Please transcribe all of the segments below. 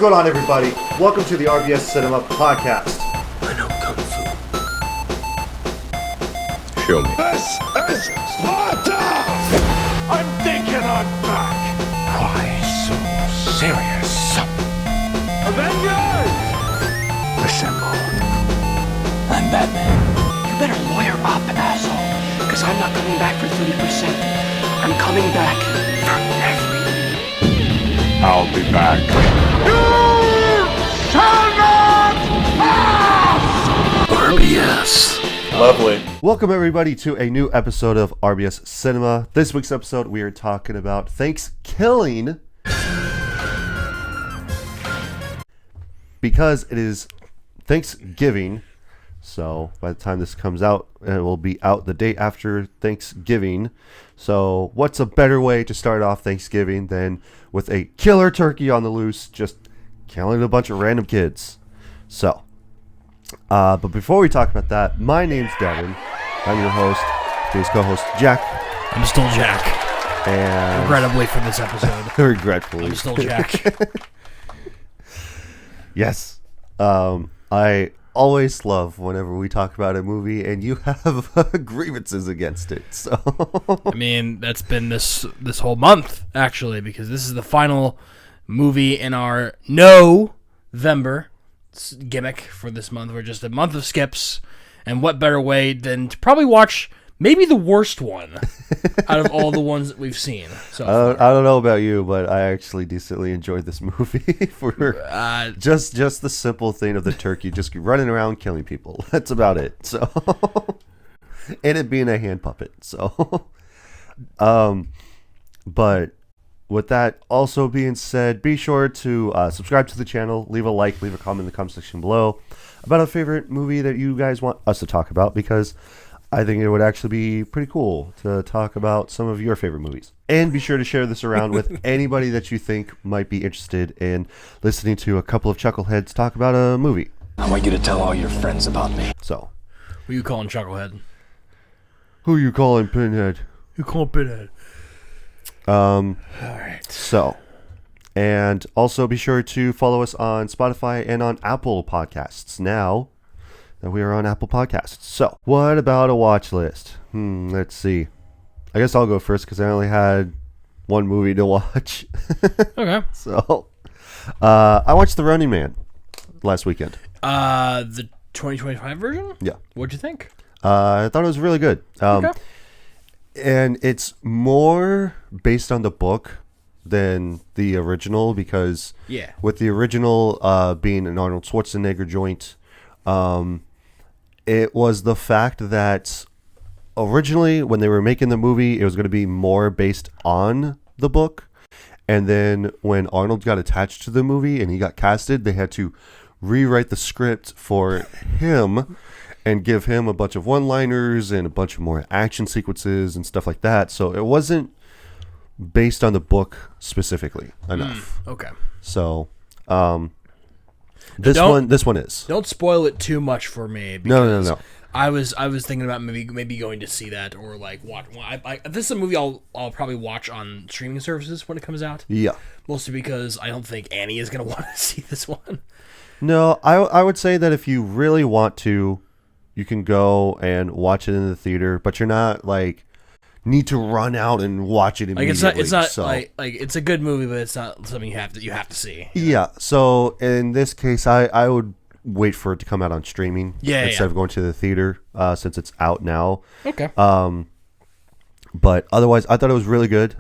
going on, everybody? Welcome to the RBS Cinema Podcast. I know Kung Fu. Show me. This is Sparta! I'm thinking I'm back. Why so serious? Avengers! Assemble. I'm Batman. You better lawyer up, asshole. Because I'm not coming back for 30%. I'm coming back for everything. I'll be back. RBS. Lovely. Welcome, everybody, to a new episode of RBS Cinema. This week's episode, we are talking about Thankskilling. Because it is Thanksgiving, so by the time this comes out, it will be out the day after Thanksgiving. So what's a better way to start off Thanksgiving than with a killer turkey on the loose, just killing a bunch of random kids? So, but before we talk about that, my name's Devin. I'm your host. Today's co-host, Jack. I'm still Jack. And Regrettably for this episode. regretfully. I'm still Jack. Yes. I always love whenever we talk about a movie and you have grievances against it. So I mean, that's been this whole month, actually, because this is the final movie in our November gimmick for this month. We're just a month of skips, and what better way than to probably watch maybe the worst one out of all the ones that we've seen so far. I don't know about you, but I actually decently enjoyed this movie for just the simple thing of the turkey just running around killing people. That's about it. So and it being a hand puppet. So but with that also being said, be sure to subscribe to the channel, leave a like, leave a comment in the comment section below about a favorite movie that you guys want us to talk about, because I think it would actually be pretty cool to talk about some of your favorite movies. And be sure to share this around with anybody that you think might be interested in listening to a couple of chuckleheads talk about a movie. I want you to tell all your friends about me. So, Who you calling Chucklehead? who you calling Pinhead? You calling Pinhead? Alright. So, and also be sure to follow us on Spotify and on Apple Podcasts now that we are on Apple Podcasts. So, what about a watch list? Let's see. I guess I'll go first because I only had one movie to watch. Okay. So, I watched The Running Man last weekend. The 2025 version? Yeah. What'd you think? I thought it was really good. Okay. And it's more based on the book than the original, because Yeah. with the original being an Arnold Schwarzenegger joint, it was the fact that originally when they were making the movie, it was going to be more based on the book. And then when Arnold got attached to the movie and he got casted, they had to rewrite the script for him and give him a bunch of one-liners and a bunch of more action sequences and stuff like that. So it wasn't based on the book specifically enough. Okay. So, this one is. Don't spoil it too much for me. No. I was thinking about maybe going to see that, or like watch. This is a movie I'll probably watch on streaming services when it comes out. Yeah. Mostly because I don't think Annie is gonna want to see this one. No, I would say that if you really want to, you can go and watch it in the theater, but you're not like need to run out and watch it immediately. Like it's not so. like it's a good movie, but it's not something you have to see. Yeah. So in this case, I would wait for it to come out on streaming instead of going to the theater, since it's out now. Okay. But otherwise, I thought it was really good.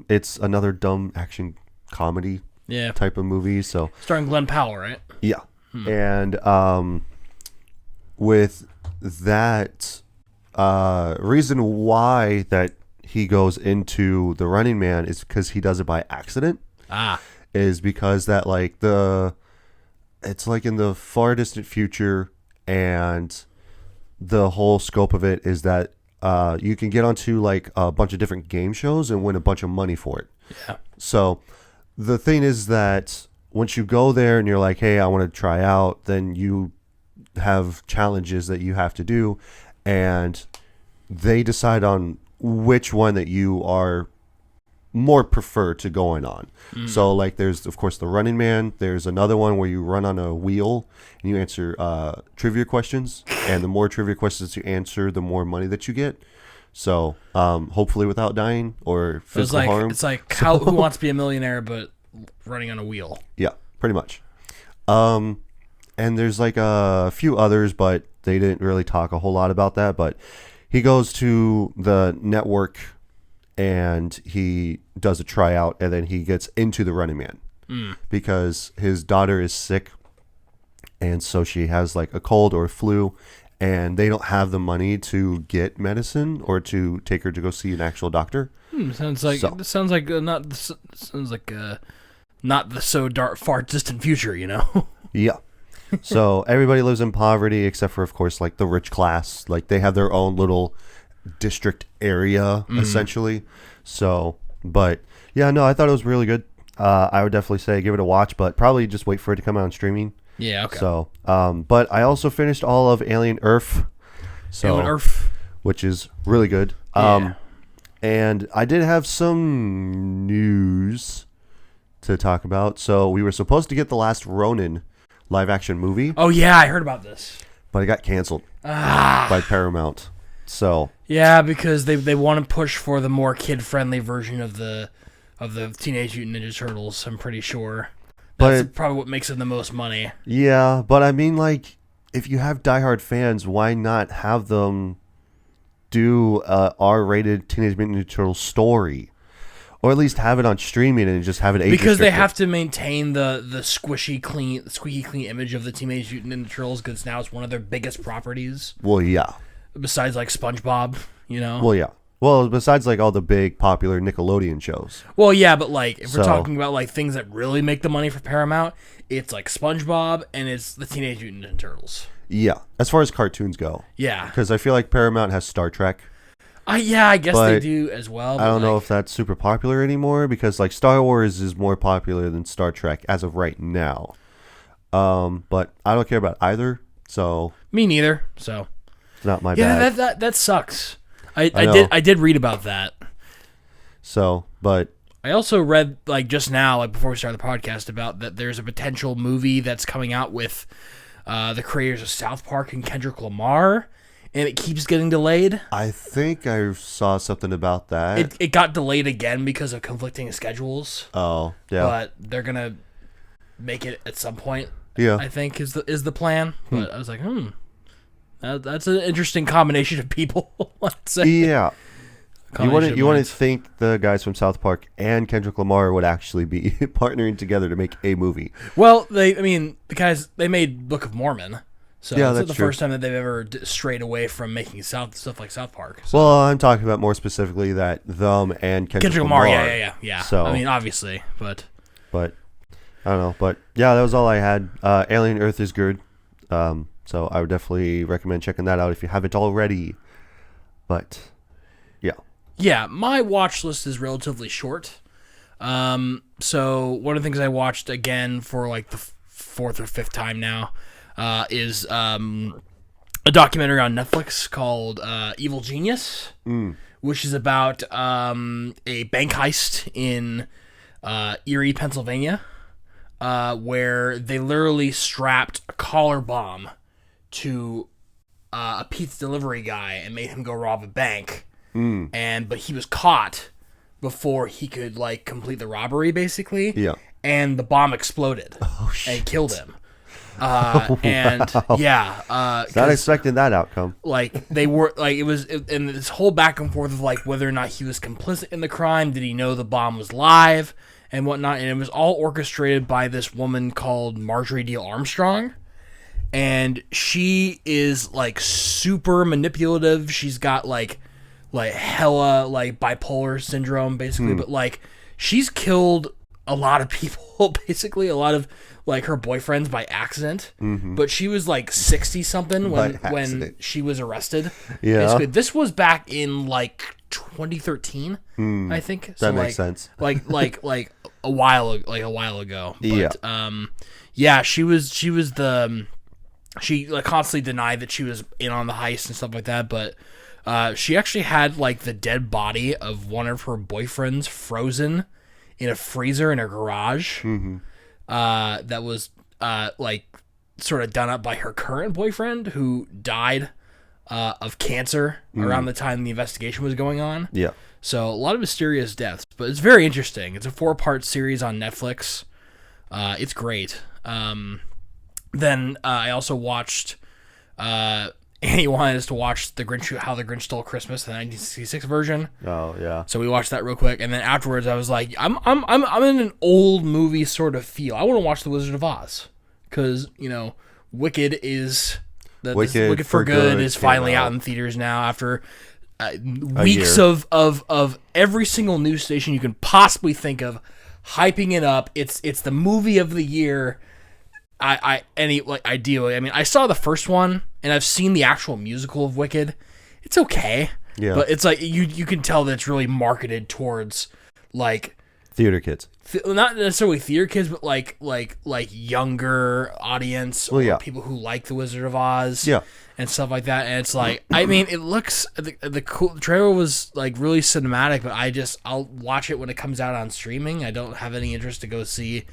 It's another dumb action comedy type of movie. So starring Glenn Powell, right? Yeah. And with that reason why that he goes into The Running Man is because he does it by accident. Is because that like it's like in the far distant future, and the whole scope of it is that you can get onto like a bunch of different game shows and win a bunch of money for it. Yeah. So the thing is that once you go there and you're like, hey, I want to try out, then you have challenges that you have to do, and they decide on which one that you are more prefer to going on. So like there's of course the Running Man. There's another one where you run on a wheel and you answer trivia questions, and the more trivia questions you answer, the more money that you get. So hopefully without dying or physical harm. It's like Who Wants to Be a Millionaire, but running on a wheel. Yeah, pretty much. And there's like a few others, but they didn't really talk a whole lot about that. But he goes to the network and he does a tryout, and then he gets into the Running Man because his daughter is sick, and so she has like a cold or a flu, and they don't have the money to get medicine or to take her to go see an actual doctor. Sounds like not the far distant future, you know. Yeah. So everybody lives in poverty except for, of course, like the rich class. Like they have their own little district area essentially. So, but yeah, no, I thought it was really good. I would definitely say give it a watch, but probably just wait for it to come out on streaming. Yeah, okay. So, but I also finished all of Alien Earth. So, Alien Earth. which is really good. Yeah. And I did have some news to talk about. So we were supposed to get the last Ronin live action movie, Oh yeah, I heard about this. but it got canceled by Paramount. So Yeah, because they want to push for the more kid friendly version of the Teenage Mutant Ninja Turtles. I'm pretty sure. That's But- probably what makes them the most money. yeah, but I mean, like, if you have diehard fans, why not have them do a R-rated Teenage Mutant Ninja Turtles story, or at least have it on streaming and just have it age Because they restricted? have to maintain the squeaky clean image of the Teenage Mutant Ninja Turtles, because now it's one of their biggest properties. Well, yeah. Besides like SpongeBob, you know. Well, yeah. Well, besides like all the big popular Nickelodeon shows. Well, yeah, but like if we're So- talking about like things that really make the money for Paramount, it's like SpongeBob and it's the Teenage Mutant Ninja Turtles. Yeah, as far as cartoons go. Yeah. Because I feel like Paramount has Star Trek. Yeah, I guess they But do as well. I don't know like, if that's super popular anymore, because like Star Wars is more popular than Star Trek as of right now. But I don't care about either, so me neither. So it's not my yeah, bag. that sucks. I know. I did read about that. So, but I also read like just now, like before we started the podcast, about that there's a potential movie that's coming out with the creators of South Park and Kendrick Lamar, and it keeps getting delayed. I think I saw something about that. It got delayed again because of conflicting schedules. Oh, yeah. But they're gonna make it at some point. Yeah. I think is the plan. But I was like, that's an interesting combination of people. Let's say. Yeah. You Combination of wouldn't minds. think the guys from South Park and Kendrick Lamar would actually be partnering together to make a movie. Well, the guys, they made Book of Mormon, so Yeah, it's that's the true. first time that they've ever strayed away from making stuff like South Park. So. Well, I'm talking about more specifically that them and Kendrick Lamar, Lamar. yeah. So, I mean, obviously, but but I don't know. But yeah, that was all I had. Alien Earth is good. So I would definitely recommend checking that out if you haven't already. But yeah. yeah, my watch list is relatively short. So one of the things I watched again for like the fourth or fifth time now is a documentary on Netflix called Evil Genius, which is about a bank heist in Erie, Pennsylvania, where they literally strapped a collar bomb to a pizza delivery guy and made him go rob a bank. But he was caught before he could like complete the robbery, basically. Yeah. And the bomb exploded and killed him. And yeah, Not 'cause, expecting that outcome. like they were like and this whole back and forth of like whether or not he was complicit in the crime. Did he know the bomb was live and whatnot? And it was all orchestrated by this woman called Marjorie Deal Armstrong. And she is like super manipulative. She's got like hella like bipolar syndrome basically, but like she's killed a lot of people, basically a lot of like her boyfriends by accident. But she was like 60 something when accident. she was arrested. Yeah. Basically, this was back in like 2013, I think. That makes sense. Like a while ago. But, Yeah. Yeah, she was the she like constantly denied that she was in on the heist and stuff like that, but She actually had like the dead body of one of her boyfriends frozen in a freezer in her garage. That was like sort of done up by her current boyfriend, who died of cancer around the time the investigation was going on. Yeah. So a lot of mysterious deaths, but it's very interesting. It's a 4-part series on Netflix. It's great. Then I also watched. Annie wanted us to watch How the Grinch Stole Christmas, the 1966 version. Oh yeah. So we watched that real quick, and then afterwards I was like, I'm in an old movie sort of feel. I want to watch The Wizard of Oz because Wicked is Wicked for Good is finally out in theaters now after weeks of every single news station you can possibly think of hyping it up. It's the movie of the year. Ideally, I mean, I saw the first one and I've seen the actual musical of Wicked. It's okay, but it's like you can tell that it's really marketed towards like theater kids, not necessarily theater kids, but like younger audience or people who like The Wizard of Oz, and stuff like that. And it's like, I mean, it looks the trailer was like really cinematic, but I'll watch it when it comes out on streaming. I don't have any interest to go see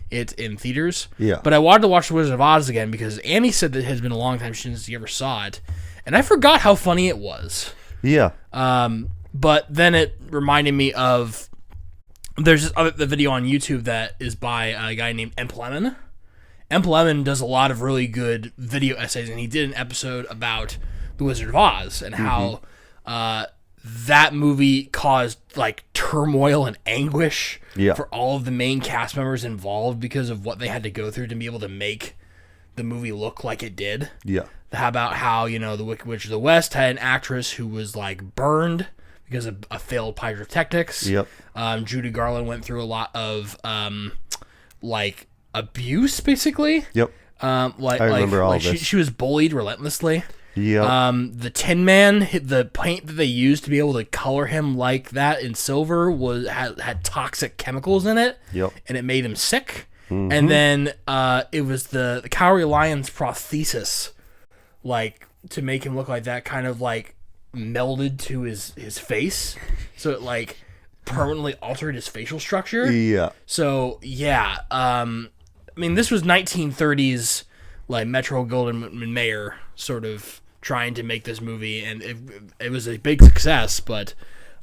it in theaters. But I wanted to watch The Wizard of Oz again because Annie said that it has been a long time since she ever saw it, and I forgot how funny it was. But then it reminded me of there's the video on YouTube that is by a guy named Emp Lemon. Emp Lemon does a lot of really good video essays, and he did an episode about The Wizard of Oz and how that movie caused like turmoil and anguish for all of the main cast members involved because of what they had to go through to be able to make the movie look like it did. How about how, the Wicked Witch of the West had an actress who was like burned because of a failed pyrotechnics. Judy Garland went through a lot of like abuse, basically. I remember all this. She was bullied relentlessly. The Tin Man, the paint that they used to be able to color him like that in silver had toxic chemicals in it, and it made him sick. And then it was the Cowardly Lion's prosthesis, like to make him look like that, kind of like melded to his face, so it like permanently altered his facial structure. So I mean, this was 1930s like Metro Goldwyn Mayer sort of trying to make this movie, and it was a big success, but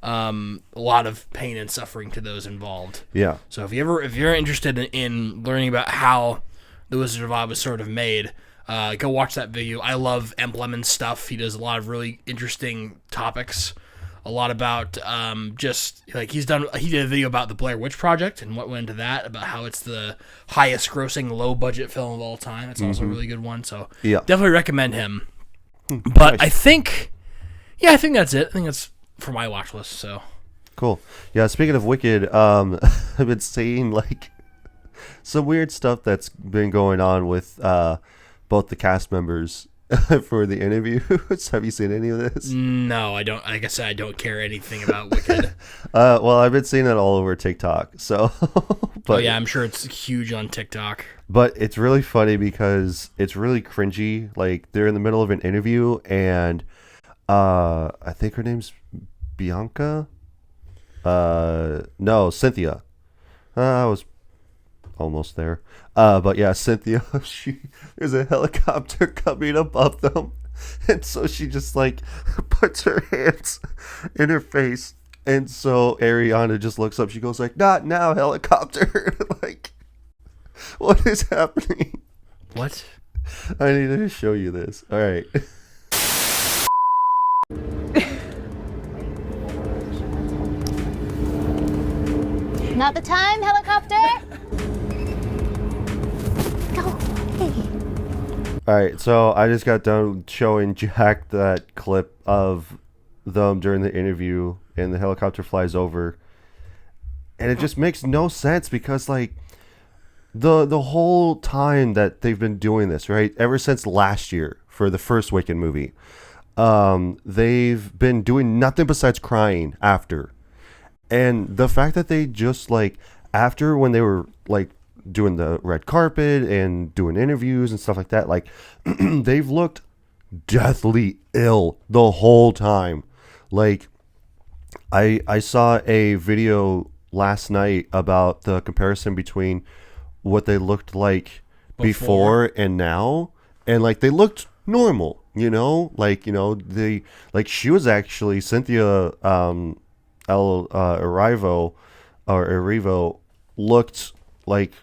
a lot of pain and suffering to those involved. So if you're interested in learning about how The Wizard of Oz was sort of made, go watch that video. I love Emp Lemon's stuff. He does a lot of really interesting topics. A lot about just like he did a video about the Blair Witch Project and what went into that, about how it's the highest grossing low budget film of all time. It's also a really good one. So definitely recommend him. But I think that's it. I think that's for my watch list. So cool. Yeah. Speaking of Wicked, I've been seeing like some weird stuff that's been going on with both the cast members for the interviews. Have you seen any of this? No, I don't. Like I said, I don't care anything about Wicked. Well, I've been seeing it all over TikTok. So, but I'm sure it's huge on TikTok. But it's really funny because it's really cringy. Like they're in the middle of an interview, and I think her name's Bianca. No, Cynthia. I was almost there. But yeah, Cynthia, there's a helicopter coming above them, and so she just like puts her hands in her face, and so Ariana just looks up. She goes like, "Not now, helicopter!" Like, what is happening? What? I need to show you this. All right. Not the time, helicopter! All right, so I just got done showing Jack that clip of them during the interview, and the helicopter flies over, and it just makes no sense because like the whole time that they've been doing this, right, ever since last year for the first Wicked movie, they've been doing nothing besides crying after, and the fact that they just like after when they were like doing the red carpet and doing interviews and stuff like that, like they've looked deathly ill the whole time. Like, I saw a video last night about the comparison between what they looked like before and now, and like they looked normal, they like she was actually Cynthia Erivo looked like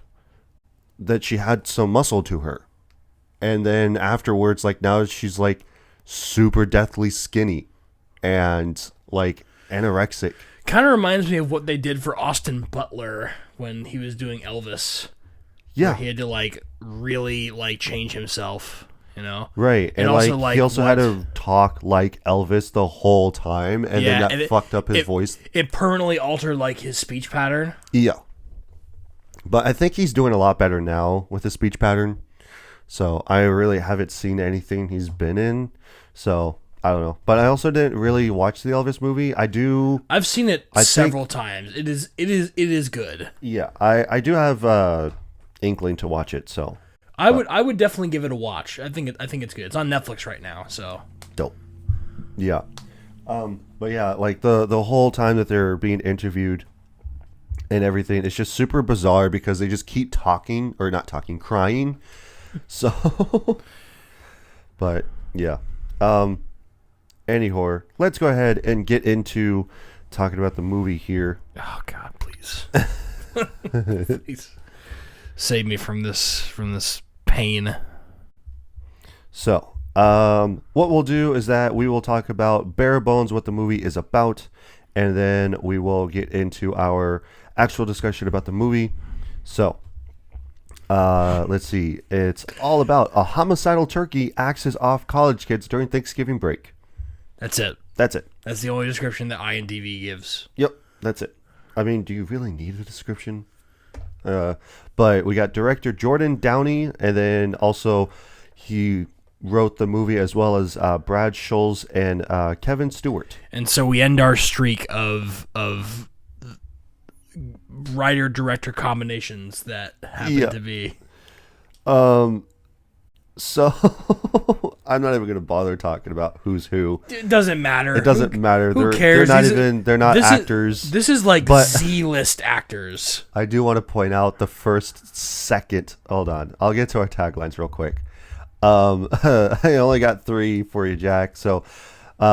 that she had some muscle to her, and then afterwards, like now she's like super deathly skinny and like anorexic. Kind of reminds me of what they did for Austin Butler when he was doing Elvis. Yeah, he had to like really like change himself, right, and also, like he also had to talk like Elvis the whole time, and then that fucked up his voice. It permanently altered like his speech pattern. Yeah, but I think he's doing a lot better now with his speech pattern. So I really haven't seen anything he's been in. So I don't know, but I also didn't really watch the Elvis movie. I've seen it several times. It is good. Yeah, I do have inkling to watch it. So I would definitely give it a watch. I think it's good. It's on Netflix right now. So dope. Yeah, but yeah, like the whole time that they're being interviewed and everything, it's just super bizarre because they just keep talking or not talking, crying. So, but yeah. Anyhow, let's go ahead and get into talking about the movie here. Oh God, please, please save me from this pain. So, what we'll do is that we will talk about bare bones what the movie is about, and then we will get into our actual discussion about the movie. So, let's see. It's all about a homicidal turkey axes off college kids during Thanksgiving break. That's it. That's it. That's the only description that IMDb gives. Yep, that's it. I mean, do you really need a description? But we got director Jordan Downey, and then also he wrote the movie as well as Brad Scholes and Kevin Stewart. And so we end our streak of writer-director combinations that happen to be. So I'm not even going to bother talking about who's who. It doesn't matter. It doesn't matter. Who cares? They're not actors. This is like Z-list actors. I do want to point out the first second. Hold on. I'll get to our taglines real quick. I only got 3 for you, Jack. So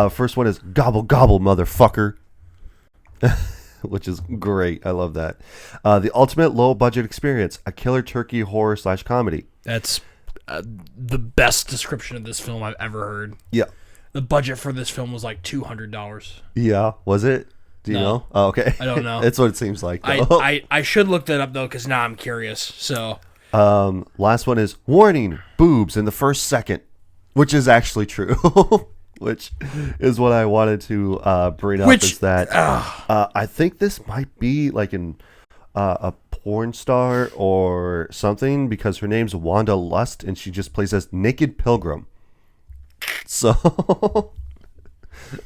first one is gobble gobble motherfucker. Which is great. I love that. The ultimate low budget experience, a killer turkey horror / comedy. That's the best description of this film I've ever heard. Yeah. The budget for this film was like $200. Yeah. Was it? Do you know? Oh, okay. I don't know. It's what it seems like, though. I should look that up, though, because now I'm curious. So, last one is warning, boobs in the first second, which is actually true. Which is what I wanted to bring up, is that I think this might be like a porn star or something, because her name's Wanda Lust and she just plays as Naked Pilgrim. So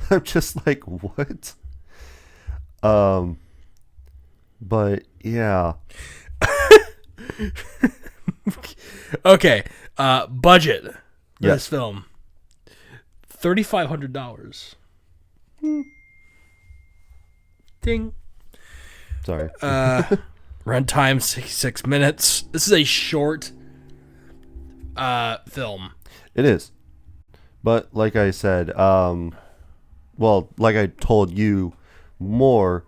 I'm just like, what? But yeah. Okay. Budget for this film. $3,500. Ding. Sorry. Runtime 66 minutes. This is a short film. It is. But like I said, like I told you more,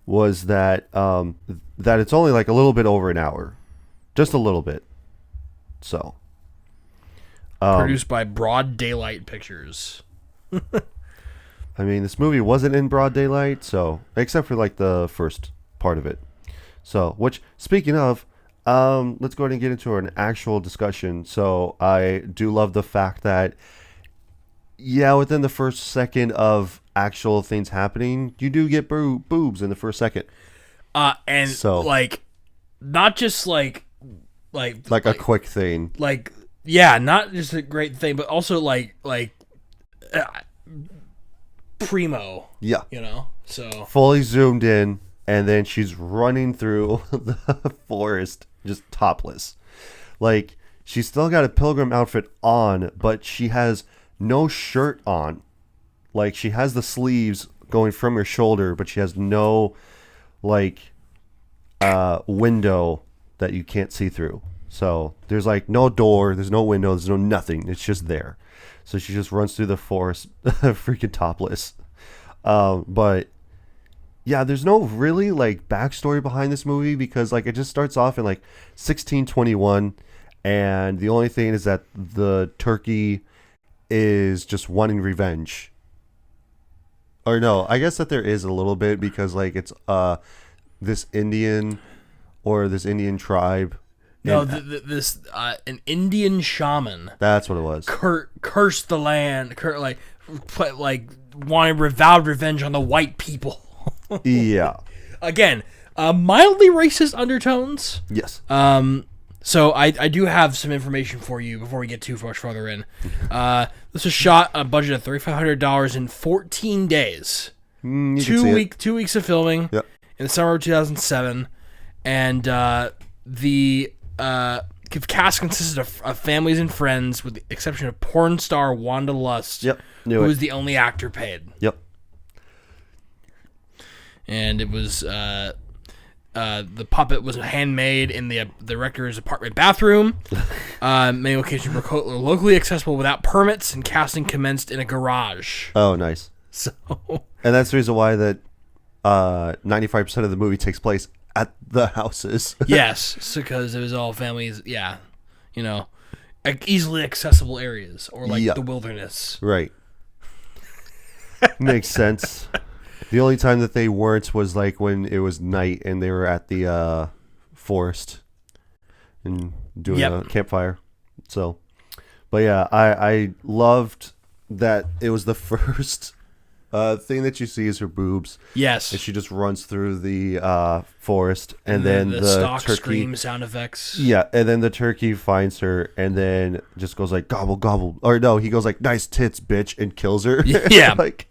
was that that it's only like a little bit over an hour. Just a little bit. So. Produced by Broad Daylight Pictures. I mean, this movie wasn't in broad daylight, so except for like the first part of it. So, which, speaking of, let's go ahead and get into an actual discussion. So, I do love the fact that, yeah, within the first second of actual things happening, you do get boobs in the first second. And so, like, not just like a quick thing. Like, yeah, not just a great thing, but also like primo. Yeah. So fully zoomed in, and then she's running through the forest just topless. Like, she's still got a pilgrim outfit on, but she has no shirt on. Like, she has the sleeves going from her shoulder, but she has no, like, window that you can't see through. So there's, like, no door, there's no window, there's no nothing. It's just there. So she just runs through the forest freaking topless. But, yeah, there's no really, like, backstory behind this movie because, like, it just starts off in, like, 1621, and the only thing is that the turkey is just wanting revenge. Or no, I guess that there is a little bit because like it's this Indian tribe. No, this an Indian shaman. That's what it was. Cursed the land. Wanted vowed revenge on the white people. Yeah. Again, mildly racist undertones. Yes. So I do have some information for you before we get too much further in. This was shot on a budget of $3,500 in 14 days. 2 weeks of filming. Yep. In the summer of 2007, and the cast consisted of families and friends, with the exception of porn star Wanda Lust, who was the only actor paid. Yep. And it was the puppet was handmade in the director's apartment bathroom. Many locations were locally accessible without permits, and casting commenced in a garage. Oh, nice. So, and that's the reason why that 95% of the movie takes place at the houses. Yes, because it was all families. Yeah, easily accessible areas, or like the wilderness. Right. Makes sense. The only time that they weren't was like when it was night and they were at the forest and doing a campfire. So, but yeah, I loved that it was the first thing that you see is her boobs. Yes. And she just runs through the forest, and then the stock turkey scream sound effects. Yeah, and then the turkey finds her and then just goes like gobble gobble. Or no, he goes like nice tits, bitch, and kills her. Yeah. Like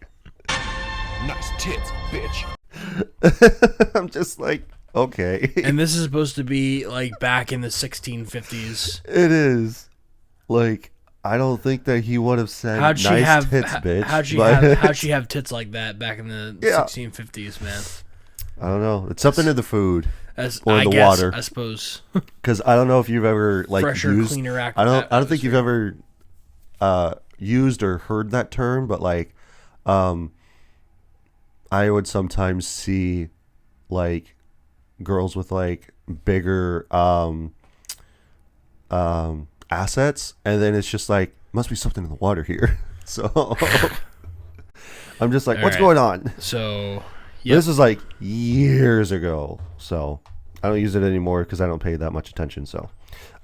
Nice tits, bitch. I'm just like, okay. And this is supposed to be like back in the 1650s. It is. Like, I don't think that he would have said How'd she nice have tits, bitch. How'd she have tits like that back in the 1650s, man? I don't know. It's something in the food or I the guess, water. I suppose. Because I don't know if you've ever like Fresher, used. cleaner I don't think you've ever used or heard that term, but like, I would sometimes see like girls with like bigger assets, and then it's just like must be something in the water here. So I'm just like, All what's right. going on? So This was like years ago, so I don't use it anymore because I don't pay that much attention. So,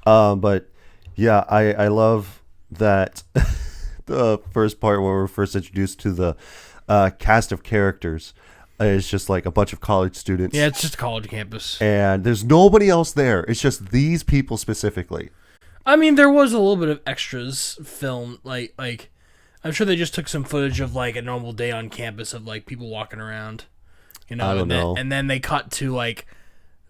but yeah, I love that the first part when we're first introduced to the cast of characters is just like a bunch of college students. Yeah, it's just a college campus. And there's nobody else there. It's just these people specifically. I mean, there was a little bit of extras filmed, like I'm sure they just took some footage of like a normal day on campus of like people walking around, I don't know. And then they cut to like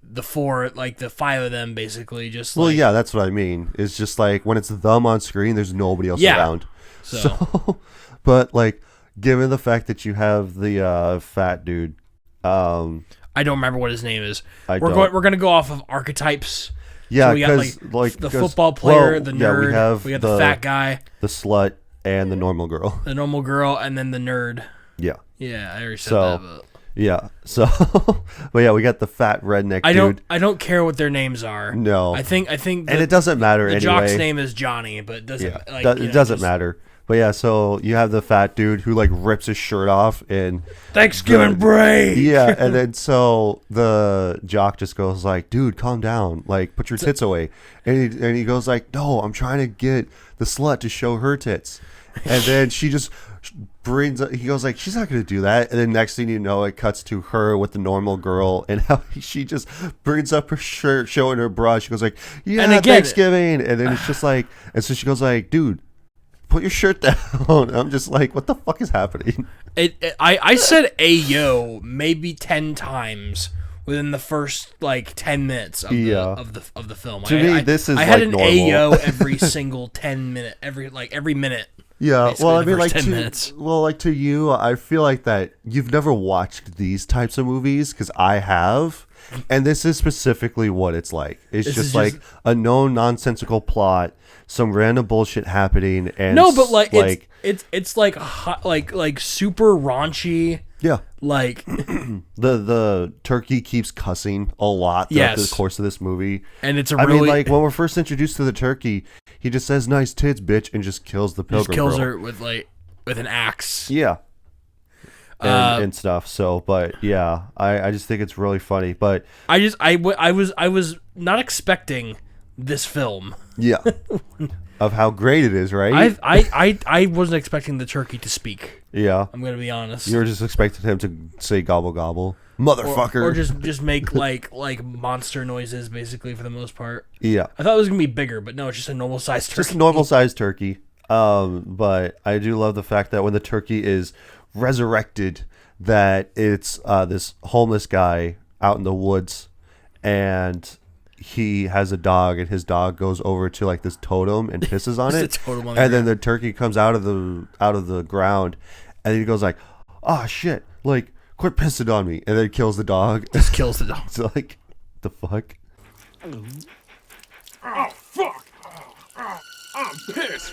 the five of them basically just. Well, like, yeah, that's what I mean. It's just like when it's them on screen, there's nobody else around. So, but like, given the fact that you have the fat dude, I don't remember what his name is. We're don't. gonna go off of archetypes. Yeah, so we got like the football player, well, the nerd. yeah, we got the fat guy, the slut, and the normal girl. the normal girl, and then the nerd. Yeah. Yeah, I already said So, that. But yeah. So, but yeah, we got the fat redneck dude. I don't care what their names are. No. I think. And it doesn't matter the anyway. jock's name is Johnny, but it doesn't. Yeah. It doesn't matter. But yeah, so you have the fat dude who like rips his shirt off and Thanksgiving break. Yeah, and then so the jock just goes like, "Dude, calm down. Like, put your tits away." And he goes like, "No, I'm trying to get the slut to show her tits." And then she just he goes like, "She's not going to do that." And then next thing you know, it cuts to her with the normal girl and how she just brings up her shirt, showing her bra. She goes like, "Yeah, and again, Thanksgiving." And then it's just like, and so she goes like, "Dude, put your shirt down." I'm just like, what the fuck is happening? I said "ayo" maybe 10 times within the first like 10 minutes of the film. To me, this is I had like an normal. "ayo" every single 10 minute, every minute. Yeah, basically well, I the mean, first like 10 minutes. to you, I feel like that you've never watched these types of movies because I have, and this is specifically what it's like. It's This just is like just- a known nonsensical plot, some random bullshit happening, and No, but like it's like like super raunchy. yeah, Like the turkey keeps cussing a lot throughout the course of this movie, and it's a I really mean, like when we're first introduced to the turkey, he just says "nice tits, bitch," and just kills the just pilgrim kills girl. her with an axe. Yeah. And stuff. So, but yeah, I just think it's really funny. But I was not expecting this film. yeah, of how great it is, right? I wasn't expecting the turkey to speak. Yeah, I'm gonna be honest. you were just expecting him to say "gobble gobble," motherfucker, or just make like monster noises basically for the most part. yeah, I thought it was gonna be bigger, but no, it's just a normal sized turkey. just a normal sized turkey. But I do love the fact that when the turkey is resurrected, that it's this homeless guy out in the woods, and he has a dog, and his dog goes over to like this totem and pisses on It's it, a totem on the and then ground. the turkey comes out of the ground, and he goes like, "Oh shit! Like, quit pissing on me!" and then kills the dog. Just kills the dog. It's like, the fuck. Oh, fuck! I'm pissed!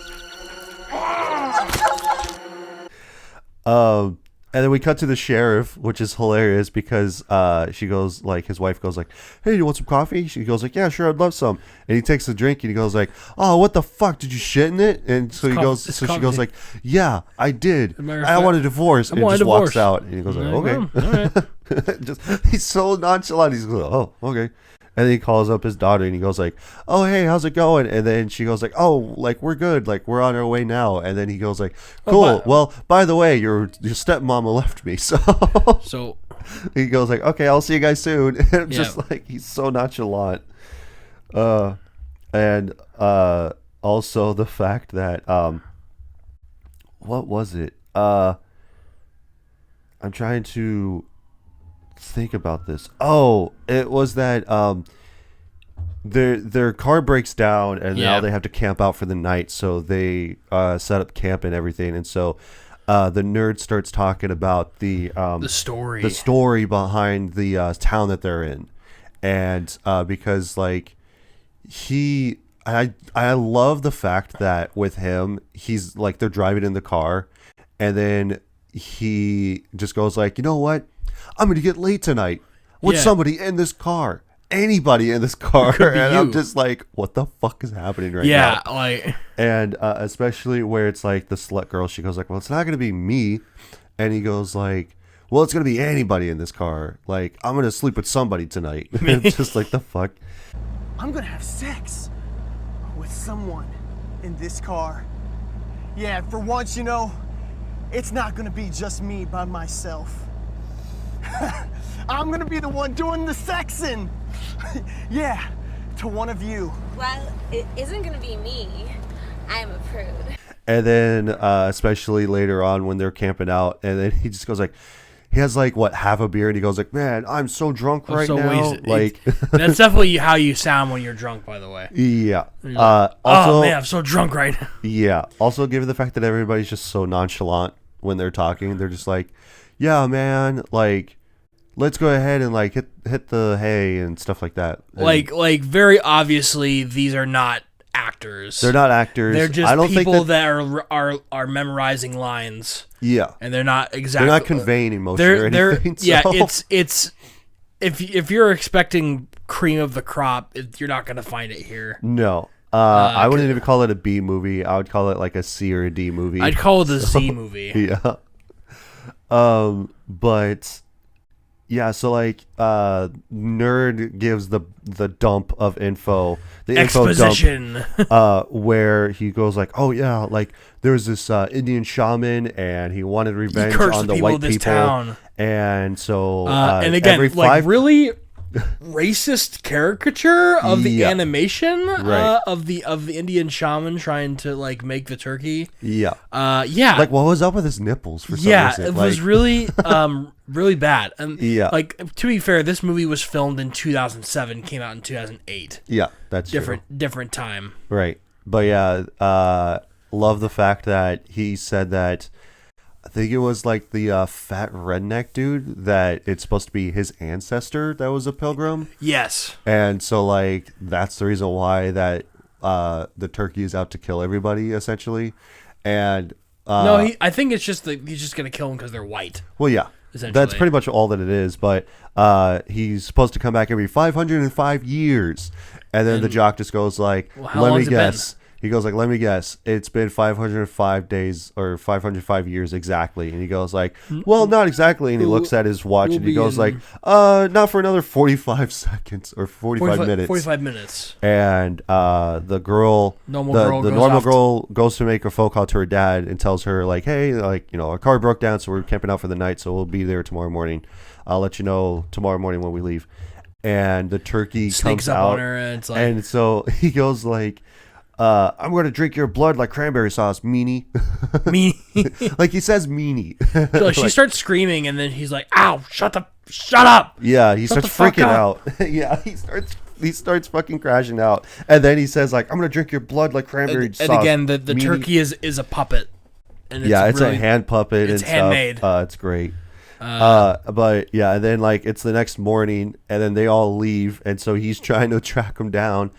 And then we cut to the sheriff, which is hilarious because she goes like, his wife goes like, "Hey, you want some coffee?" She goes like, "Yeah, sure, I'd love some." And he takes a drink and he goes like, "Oh, what the fuck? Did you shit in it?" And so he goes, it's so she coffee. goes like, "Yeah, I did. matter of I fact, want a divorce." And he want a just walks divorce. out and he goes like, "Okay." All right. Just he's so nonchalant. He's like, "Oh, okay." And then he calls up his daughter and he goes like, "Oh, hey, how's it going?" And then she goes like, "Oh, like we're good, like we're on our way now." And then he goes like, "Cool. Well, by the way, your stepmama left me." So So he goes like, "Okay, I'll see you guys soon." And just Yeah. like he's so nonchalant. And also the fact that what was it? I'm trying to think about this. Oh, it was that their car breaks down and now Yeah. they have to camp out for the night, so they set up camp and everything, and so the nerd starts talking about the story behind the town that they're in, and because like I love the fact that with him, he's like, they're driving in the car and then he just goes like, "You know what? I'm going to get late tonight with Yeah. somebody in this car. Anybody in this car." could be And I'm you. just like, what the fuck is happening right now? yeah, like And especially where it's like the slut girl, she goes like, "Well, it's not going to be me." And he goes like, "Well, it's going to be anybody in this car. Like, I'm going to sleep with somebody tonight." It's just like, the fuck? I'm gonna have sex with someone in this car. Yeah, for once, you know, it's not gonna be just me by myself. I'm gonna be the one doing the sexing. Yeah, to one of you. Well, it isn't gonna be me. I'm a prude. And then especially later on when they're camping out, and then he just goes like, he has like what, half a beer, and he goes like, "Man, I'm so drunk right so now." wasted. Like, that's definitely how you sound when you're drunk. By the way. yeah. Oh Also, man, I'm so drunk right now. yeah. Also, given the fact that everybody's just so nonchalant when they're talking, they're just like, "Yeah, man, like, let's go ahead and like hit the hay and stuff like that." And Like very obviously, these are not actors. they're not actors. They're just I don't people think that, are memorizing lines, yeah, and they're not exactly. they're not conveying emotion or anything. Yeah, so- it's if you're expecting cream of the crop, you're not gonna find it here. no. I wouldn't even call it a B movie. I would call it like a C or a D movie. I'd call it a Z movie. Yeah. But yeah, so like nerd gives the dump of info, the Exposition. info dump, where he goes like, "Oh yeah, like there was this Indian shaman and he wanted revenge cursed on the the people white of this people." town. And so And again, every like five really racist caricature of the Yeah. animation Right. of the Indian shaman trying to like make the turkey. yeah, Yeah. like what was up with his nipples for some Yeah, reason? it was Like, really really bad. And Yeah. like to be fair, this movie was filmed in 2007, came out in 2008. yeah, that's true. Different time. Right. But yeah, love the fact that he said that I think it was like the fat redneck dude that it's supposed to be his ancestor that was a pilgrim. Yes. And so like that's the reason why that the turkey is out to kill everybody essentially. And no, I think it's just he's just gonna kill them because they're white. Well, yeah, that's pretty much all that it is. But he's supposed to come back every 505 years, and then the jock just goes like, "Let me guess." He goes like, "Let me guess. It's been 505 days or 505 years exactly." And he goes like, "Well, not exactly." And he looks at his watch and he goes like, "Not for another 45 seconds or 45 minutes." 45 minutes. And the girl, the normal girl goes to make a phone call to her dad and tells her like, "Hey, like, you know, our car broke down, so we're camping out for the night, so we'll be there tomorrow morning. I'll let you know tomorrow morning when we leave." And the turkey sneaks comes up out on her, and it's like, and so he goes like, "I'm going to drink your blood like cranberry sauce, meanie." Meanie. Like he says meanie. So she starts screaming, and then he's like, "Ow, shut up." Yeah, he starts freaking out. Yeah, he starts fucking crashing out. And then he says like, "I'm going to drink your blood like cranberry sauce." And again, the turkey is a puppet. And it's really, a hand puppet and handmade. Stuff. It's great. But yeah, and then like it's the next morning, and then they all leave, and so he's trying to track them down,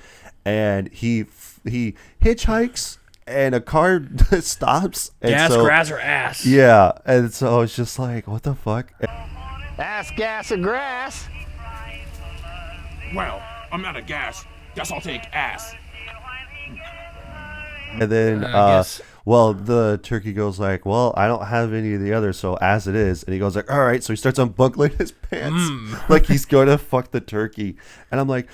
and he hitchhikes, and a car stops. And grass, or ass. Yeah, and so it's just like, what the fuck? Ass, gas, or grass. Well, I'm out of gas. Guess I'll take ass. And then, well, the turkey goes like, "Well, I don't have any of the others, so as it is." And he goes like, "All right." So he starts unbuckling his pants like he's going to fuck the turkey. And I'm like,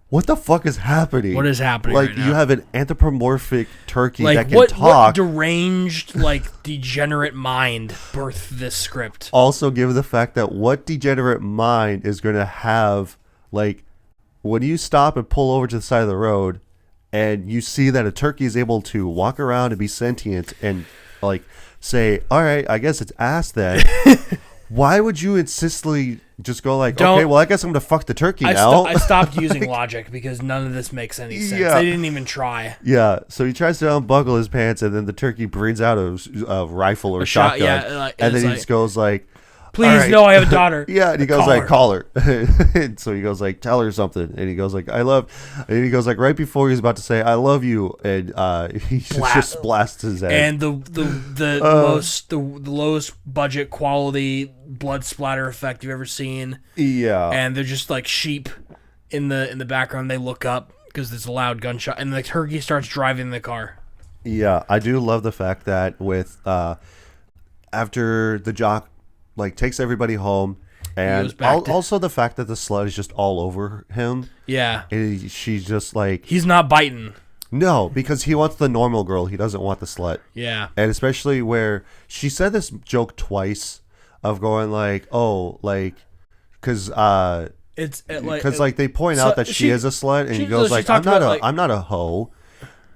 what the fuck is happening? What is happening Like, right now? you have an anthropomorphic turkey like, that can what talk. deranged, like, degenerate mind birthed this script? Also, given the fact that what degenerate mind is going to have, like, when you stop and pull over to the side of the road and you see that a turkey is able to walk around and be sentient and, like, say, "All right, I guess it's ass then." Why would you insistly just go like, "Okay, well, I guess I'm going to fuck the turkey now"? I stopped using logic because none of this makes any sense. Yeah. They didn't even try. Yeah, so he tries to unbuckle his pants, and then the turkey brings out a rifle or shotgun, and then he just goes like, "Please, no, I have a daughter." Yeah, and he goes like, "Call her." And so he goes like, "Tell her something," and he goes like, and he goes like, right before he's about to say, "I love you," and he just blasts his head. And the lowest budget quality blood splatter effect you've ever seen. Yeah, and they're just like sheep in the background. They look up because there's a loud gunshot, and the turkey starts driving the car. Yeah, I do love the fact that with after the jock like takes everybody home, and also the fact that the slut is just all over him. Yeah, and she's just like, he's not biting. No, because he wants the normal girl. He doesn't want the slut. Yeah, and especially where she said this joke twice of going like, "Oh, like," because like they point out that she is a slut, and he goes like, "I'm not a hoe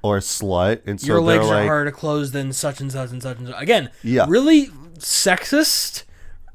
or a slut," and so your legs are like, harder to close than such and such and such and such. Again, yeah, really sexist.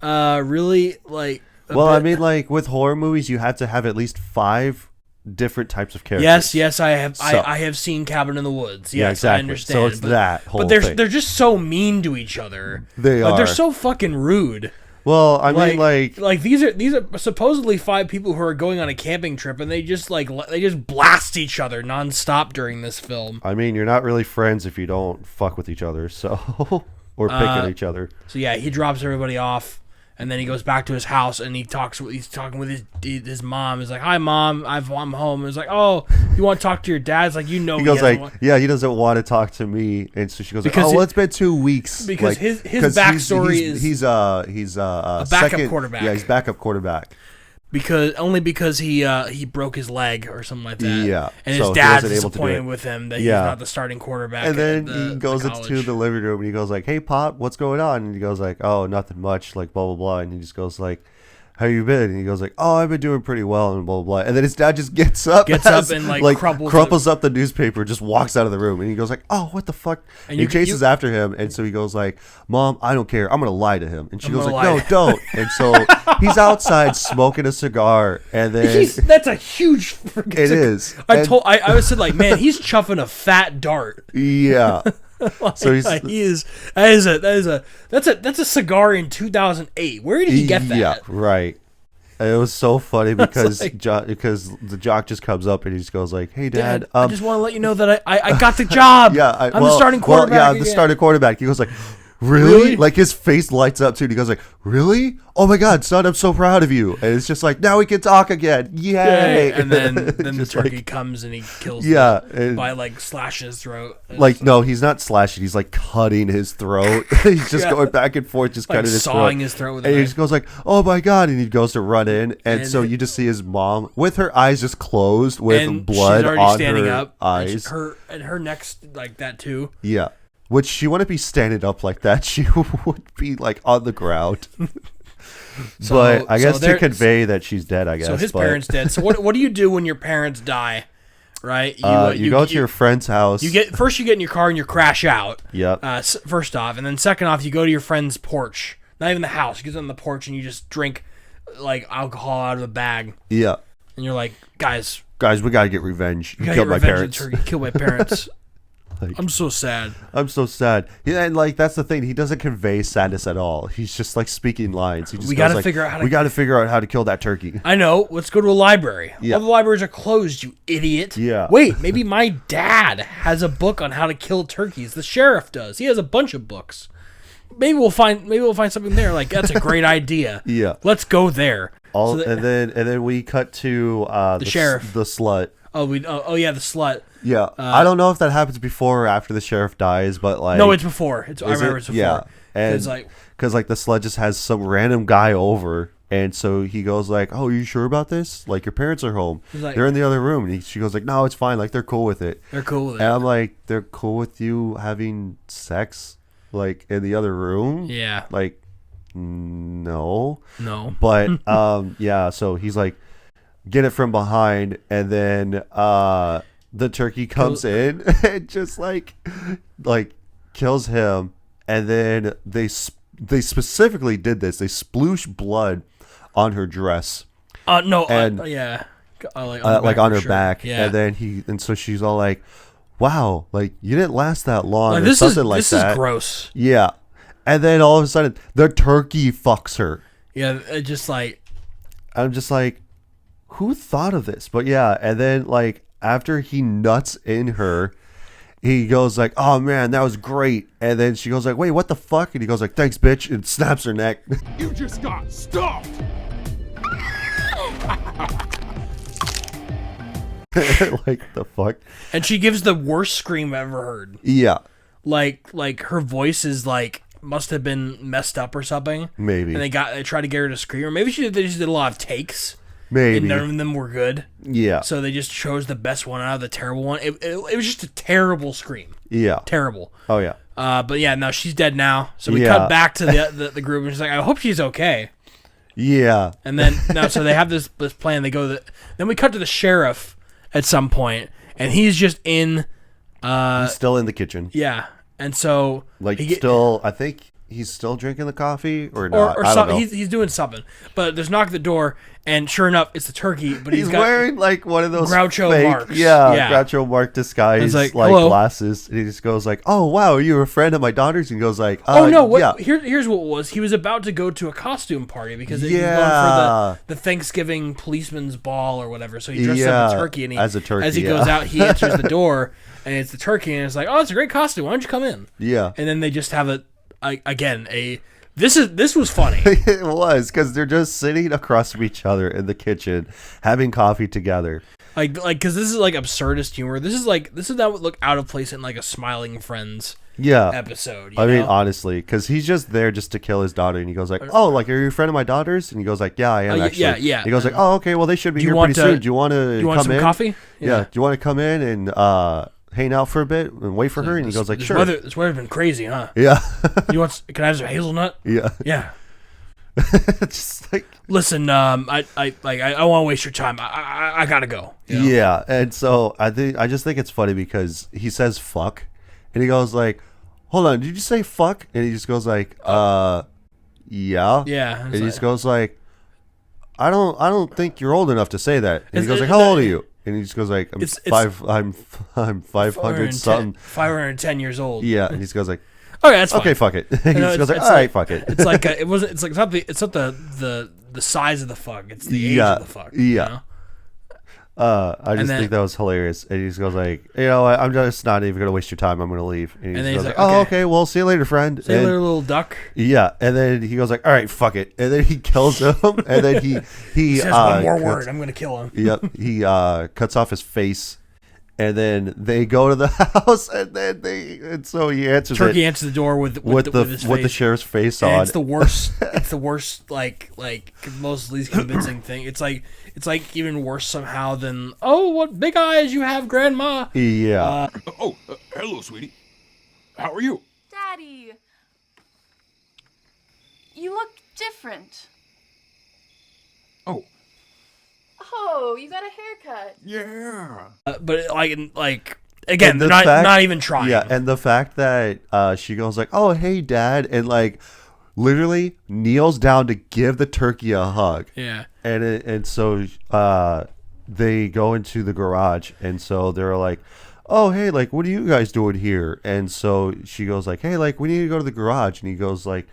Really like. Well, I mean, like with horror movies, you have to have at least 5 different types of characters. Yes, I have. So, I have seen Cabin in the Woods. Yes, yeah, exactly. I understand. So it's that whole thing. But they're just so mean to each other. They are. They're so fucking rude. Well, I mean, like these are supposedly 5 people who are going on a camping trip, and they just blast each other nonstop during this film. I mean, you're not really friends if you don't fuck with each other, so or pick at each other. So yeah, he drops everybody off. And then he goes back to his house and he's talking with his mom. He's like, "Hi, Mom, I'm home." He's like, "Oh, you want to talk to your dad?" It's like, he goes like, "Yeah, he doesn't want to talk to me." And so she goes, like, "Oh, well, it's been 2 weeks." Because his backstory is he's a backup quarterback. Yeah, he's backup quarterback. Because he broke his leg or something like that. Yeah, and his dad's disappointed with him that he's not the starting quarterback. And then he goes into the living room and he goes like, "Hey, Pop, what's going on?" And he goes like, "Oh, nothing much, like blah blah blah." And he just goes like, how you been? And he goes like, oh, I've been doing pretty well, and blah, blah, blah. And then his dad just gets up and like crumples up the newspaper, just walks out of the room. And he goes like, oh, what the fuck? And he chases after him. And so he goes like, Mom, I don't care. I'm going to lie to him. And she goes like, no, don't. And so he's outside smoking a cigar. And then that's a huge freaking It is. I said like, man, he's chuffing a fat dart. Yeah. So that's a cigar in 2008. Where did he get that? Yeah, right. It was so funny because because the jock just comes up and he just goes like, "Hey, Dad, I just want to let you know that I got the job. Yeah, I'm the starting quarterback. I'm the starting quarterback." He goes like, Really? Like his face lights up too. And he goes like, "Really? Oh my God, son, I'm so proud of you." And it's just like, now we can talk again. Yay! And then the turkey comes and he kills him by like slashing his throat. Like no, he's not slashing. He's like cutting his throat. He's just going back and forth, just like cutting his throat. Sawing his throat with and he just goes like, "Oh my God!" And he goes to run in, and so you just see his mom with her eyes just closed with blood on her eyes. And her neck's like that too. Yeah. Which she wouldn't be standing up like that. She would be like on the ground. But I guess to convey that she's dead, I guess. So his parents dead. So what do you do when your parents die? Right? You go to your friend's house. You get in your car and you crash out. Yep. First off, and then second off, you go to your friend's porch. Not even the house. You get on the porch and you just drink like alcohol out of a bag. Yeah. And you're like, guys, we gotta get revenge. You killed my parents. Kill my parents. Like, I'm so sad. Yeah, and like that's the thing. He doesn't convey sadness at all. He's just like speaking lines. He just we got to figure out how to kill that turkey. I know. Let's go to a library. Yeah. All the libraries are closed, you idiot. Yeah. Wait, maybe my dad has a book on how to kill turkeys. The sheriff does. He has a bunch of books. Maybe we'll find something there. Like that's a great idea. Yeah. Let's go there. And then we cut to the sheriff, the slut. Oh yeah, the slut. Yeah, I don't know if that happens before or after the sheriff dies, but like no, it's before. I remember it's before. Yeah, because like the slut just has some random guy over, and so he goes like, "Oh, you sure about this? Like your parents are home. Like, they're in the other room." And she goes like, "No, it's fine. Like they're cool with it." And I'm like, "They're cool with you having sex like in the other room?" Yeah. Like, no. But yeah. So he's like, get it from behind, and then the turkey comes in and just like kills him, and then they specifically did this. They sploosh blood on her dress. Yeah. Like on her back. Yeah. And so she's all like, "Wow, like you didn't last that long," this or something like that. This is gross. Yeah. And then all of a sudden the turkey fucks her. Yeah, it just like I'm just like, who thought of this? But yeah, and then like after he nuts in her, he goes like, "Oh man, that was great." And then she goes like, "Wait, what the fuck?" And he goes like, "Thanks, bitch," and snaps her neck. You just got stuffed. Like the fuck. And she gives the worst scream I've ever heard. Yeah. Like her voice is like must have been messed up or something. Maybe. And they tried to get her to scream, or maybe they just did a lot of takes. Maybe. And none of them were good. Yeah. So they just chose the best one out of the terrible one. It was just a terrible scream. Yeah. Terrible. Oh yeah. But yeah, no, she's dead now. So we cut back to the group, and she's like, "I hope she's okay." Yeah. And then so they have this plan. They go then we cut to the sheriff at some point, and he's just in. He's still in the kitchen. Yeah, and so like I think he's still drinking the coffee or not. Or something. He's doing something. But there's a knock at the door, and sure enough, it's the turkey. But he's got wearing like one of those Groucho fake, Marx. Yeah, Groucho Marx disguise like glasses. And he just goes like, "Oh wow, are you a friend of my daughter's?" And he goes like, "Oh no, yeah." Here's what it was. He was about to go to a costume party because he was going for the Thanksgiving policeman's ball or whatever. So he dressed up a turkey, and as a turkey. As he goes out, he answers the door, and it's the turkey, and it's like, "Oh, it's a great costume. Why don't you come in?" Yeah. And then they just have This was funny. It was because they're just sitting across from each other in the kitchen having coffee together. Like because this is like absurdist humor. This that would look out of place in like a Smiling Friends episode. I mean, honestly, because he's just there just to kill his daughter, and he goes like, "Oh, like are you a friend of my daughter's?" And he goes like, "Yeah, I am actually." Yeah. He goes like, "Oh, okay, well they should be here pretty soon. Do you want to come some in? Coffee? Yeah. Do you want to come in and hang out for a bit and wait for her?" And he goes like, "Sure." This weather's been crazy, huh? Yeah. Can I have some hazelnut? Yeah. Yeah. Just like Listen, I want to waste your time. I gotta go. You know? yeah, and so I just think it's funny because he says fuck, and he goes like, "Hold on, did you say fuck?" And he just goes like, yeah, Yeah. and he just goes like, I don't think you're old enough to say that. And he goes like, "How old are you?" And he just goes like, I'm 500 something, 510 years old. yeah, and he just goes like, Okay, that's fine. okay, fuck it. He No, just goes like, it's all right, fuck it. It's like it wasn't. It's like it's not the size of the fuck. It's the age of the fuck. Yeah. You know? I just think that was hilarious. And he just goes like, you know, I'm just not even gonna waste your time. I'm gonna leave. And, then he he's goes like, oh, okay. okay, well, see you later, friend. Say and, little duck. yeah, and then he goes like, all right, fuck it. And then he kills him. And then he Says one more word. I'm gonna kill him. Yep. He cuts off his face. And then they go to the house, and so he answers Turkey it answers the door with his face. with the sheriff's face And on. it's the worst. It's the worst. Like most least convincing thing. It's like even worse somehow than what big eyes you have, Grandma. Yeah. Hello, sweetie. How are you? Daddy, you look different. Oh, you got a haircut. Yeah. But again, they're not even trying. Yeah, and the fact that she goes like, "Oh, hey, Dad," and like literally kneels down to give the turkey a hug. Yeah. And so they go into the garage, and so they're like, "Oh, hey, like, what are you guys doing here?" And so she goes like, "Hey, like, we need to go to the garage," and he goes like,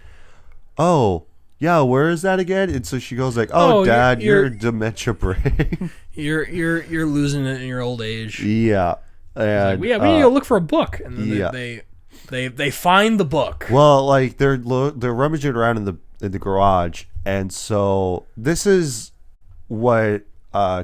"Oh. Yeah, where is that again?" And so she goes like, "Oh, Dad, you're dementia brain." You're losing it in your old age. Yeah, and we need to go look for a book, and then they find the book. Well, like they're rummaging around in the garage, and so this is what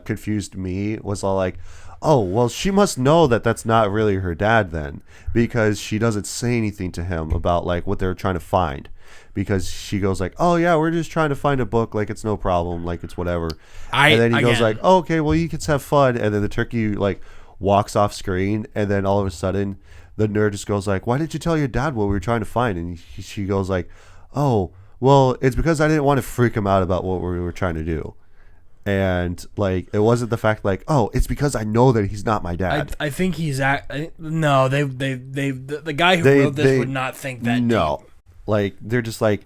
confused me was all like, oh, well, she must know that that's not really her dad then, because she doesn't say anything to him about like what they're trying to find. Because she goes like, "Oh yeah, we're just trying to find a book. Like it's no problem. Like it's whatever." And then he goes like, "Oh, okay, well you can have fun." And then the turkey like walks off screen, and then all of a sudden the nerd just goes like, "Why didn't you tell your dad what we were trying to find?" And she goes like, "Oh, well, it's because I didn't want to freak him out about what we were trying to do." And like it wasn't the fact like, "Oh, it's because I know that he's not my dad." I think he's no. The guy who wrote this would not think that. No. Deep. Like they're just like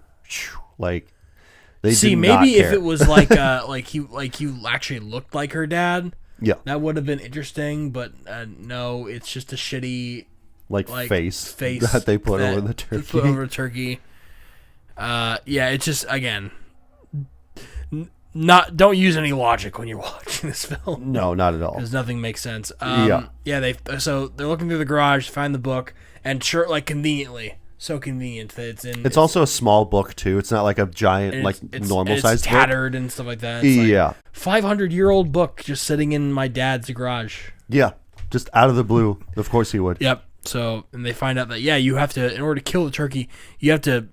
they see did maybe not if care. it was like he actually looked like her dad, yeah, that would have been interesting. But no, it's just a shitty like face that they put over the turkey. Put over the turkey. Yeah, it's just again, don't use any logic when you're watching this film. No, not at all. Because nothing makes sense. Yeah. They're looking through the garage to find the book, and sure, like conveniently. So convenient that it's in. It's also a small book too. It's not like a giant, normal sized book. It's tattered and stuff like that. It's yeah, 500-year-old book just sitting in my dad's garage. Yeah, just out of the blue. Of course he would. Yep. So and they find out that you have to, in order to kill the turkey, you have to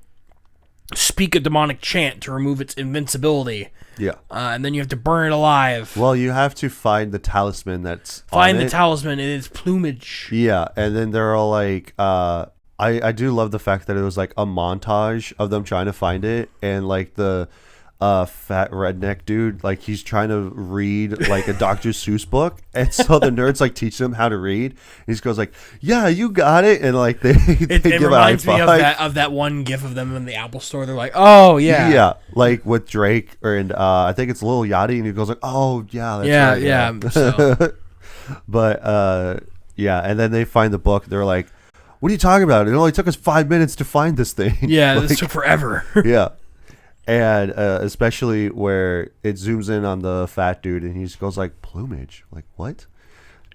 speak a demonic chant to remove its invincibility. Yeah. And then you have to burn it alive. Well, you have to find the talisman that's find the talisman in its plumage. Yeah, and then they're all like, I do love the fact that it was like a montage of them trying to find it, and like the fat redneck dude, like he's trying to read like a Dr. Seuss book, and so the nerds like teach him how to read. And he goes like, "Yeah, you got it," and like they it give reminds a high five. me of that one gif of them in the Apple Store. They're like, "Oh yeah, yeah," like with Drake and I think it's Lil Yachty, and he goes like, "Oh yeah, that's right." Yeah. So. But yeah, and then they find the book. They're like, "What are you talking about? It only took us 5 minutes to find this thing." Yeah, like, this took forever. Yeah. And especially where it zooms in on the fat dude, and he just goes like, "Plumage? Like what?"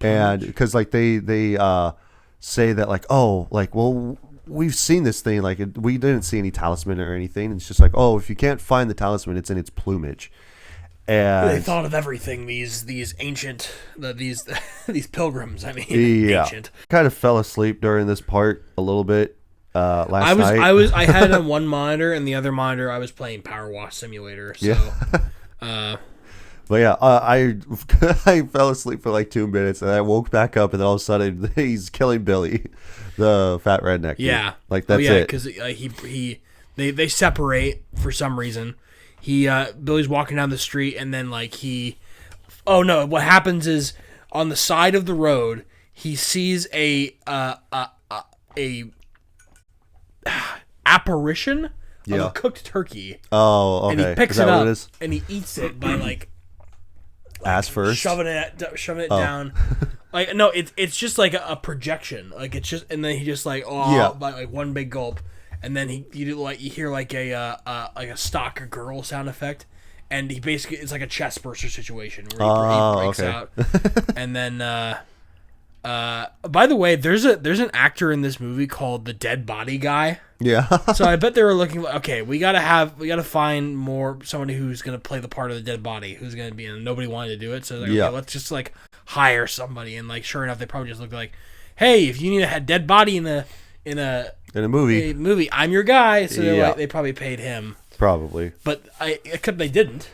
And because like they say that like, "Oh, like, well, we've seen this thing, like we didn't see any talisman or anything." It's just like, "Oh, if you can't find the talisman, it's in its plumage." And they thought of everything. These ancient these pilgrims. I mean, ancient. Kind of fell asleep during this part a little bit. Last night. I had it on one monitor, and the other monitor I was playing Power Wash Simulator. So, yeah. But yeah, I fell asleep for like 2 minutes, and I woke back up, and then all of a sudden he's killing Billy, the fat redneck. Yeah, dude. Like that's it. Because they separate for some reason. Billy's walking down the street, and then like oh no, what happens is on the side of the road he sees a apparition of a cooked turkey. Oh, okay. And he picks is that it what up it is? and he eats it by like ass first, shoving it down. Like no, it's just like a projection. Like it's just, and then he just like like one big gulp, and then you hear like a stock girl sound effect, and he basically it's like a chest burster situation where he breaks out, and then by the way, there's an actor in this movie called the Dead Body Guy. Yeah. So I bet they were looking like, okay, we gotta find somebody who's gonna play the part of the dead body, who's gonna be in. Nobody wanted to do it, so like, okay, let's just like hire somebody. And like, sure enough, they probably just looked like, hey, if you need a dead body in a movie, I'm your guy. So they probably paid him. Probably. But except they didn't.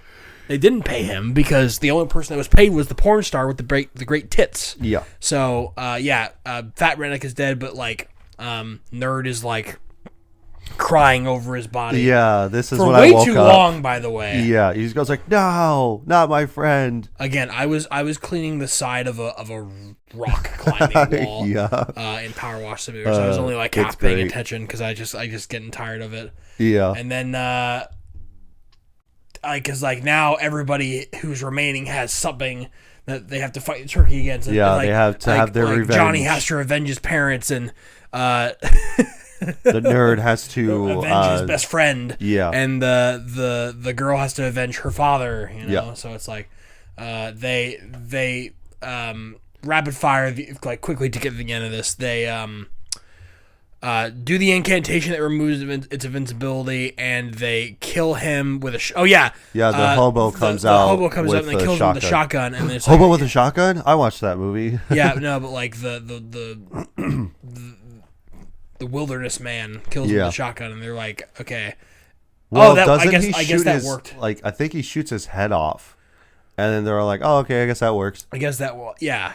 They didn't pay him because the only person that was paid was the porn star with the great tits. Yeah. So Fat Redneck is dead, but like Nerd is like crying over his body. Yeah, this is for when way I woke too up. long, by the way. Yeah, he just goes like, "No, not my friend." Again, I was cleaning the side of a rock climbing wall. In Power Wash Simulator, so I was only like half paying attention because I just getting tired of it. Yeah, and then because like now everybody who's remaining has something that they have to fight the turkey against. And, they have to have their like revenge. Johnny has to revenge his parents, and the nerd has to avenge his best friend. Yeah, and the girl has to avenge her father. You know, yeah. So it's like they rapid fire like quickly to get to the end of this. They do the incantation that removes its invincibility, and they kill him with a the hobo comes out. The hobo comes up and they kill him with a shotgun. And it's hobo with a shotgun. I watched that movie. Yeah, no, but like the wilderness man kills him with a shotgun, and they're like, okay. Well, I guess that worked. Like I think he shoots his head off, and then they're like, "Oh, okay, I guess that works." I guess that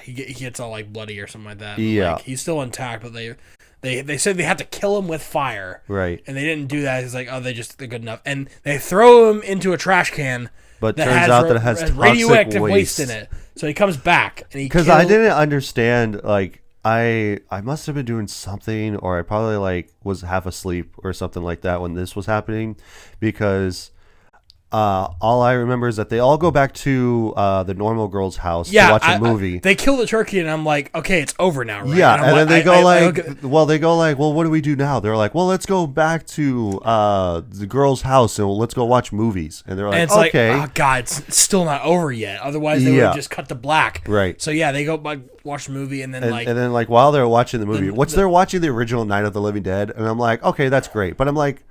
he gets all like bloody or something like that. Yeah, like, he's still intact, but they said they had to kill him with fire, right? And they didn't do that. It's like, oh, they're good enough, and they throw him into a trash can. But turns out that it has radioactive waste in it. So he comes back and because I didn't understand. Like I must have been doing something, or I probably like was half asleep or something like that when this was happening, because all I remember is that they all go back to the normal girl's house to watch a movie. They kill the turkey, and I'm like, okay, it's over now, right? Yeah, and then they go like, well, what do we do now? They're like, well, let's go back to the girl's house and let's go watch movies. And they're like, and it's okay. like, oh god, it's still not over yet. Otherwise, they would have just cut to black. Right. So yeah, they go watch the movie, and then while they're watching the movie, they're watching the original Night of the Living Dead, and I'm like, okay, that's great, but I'm like,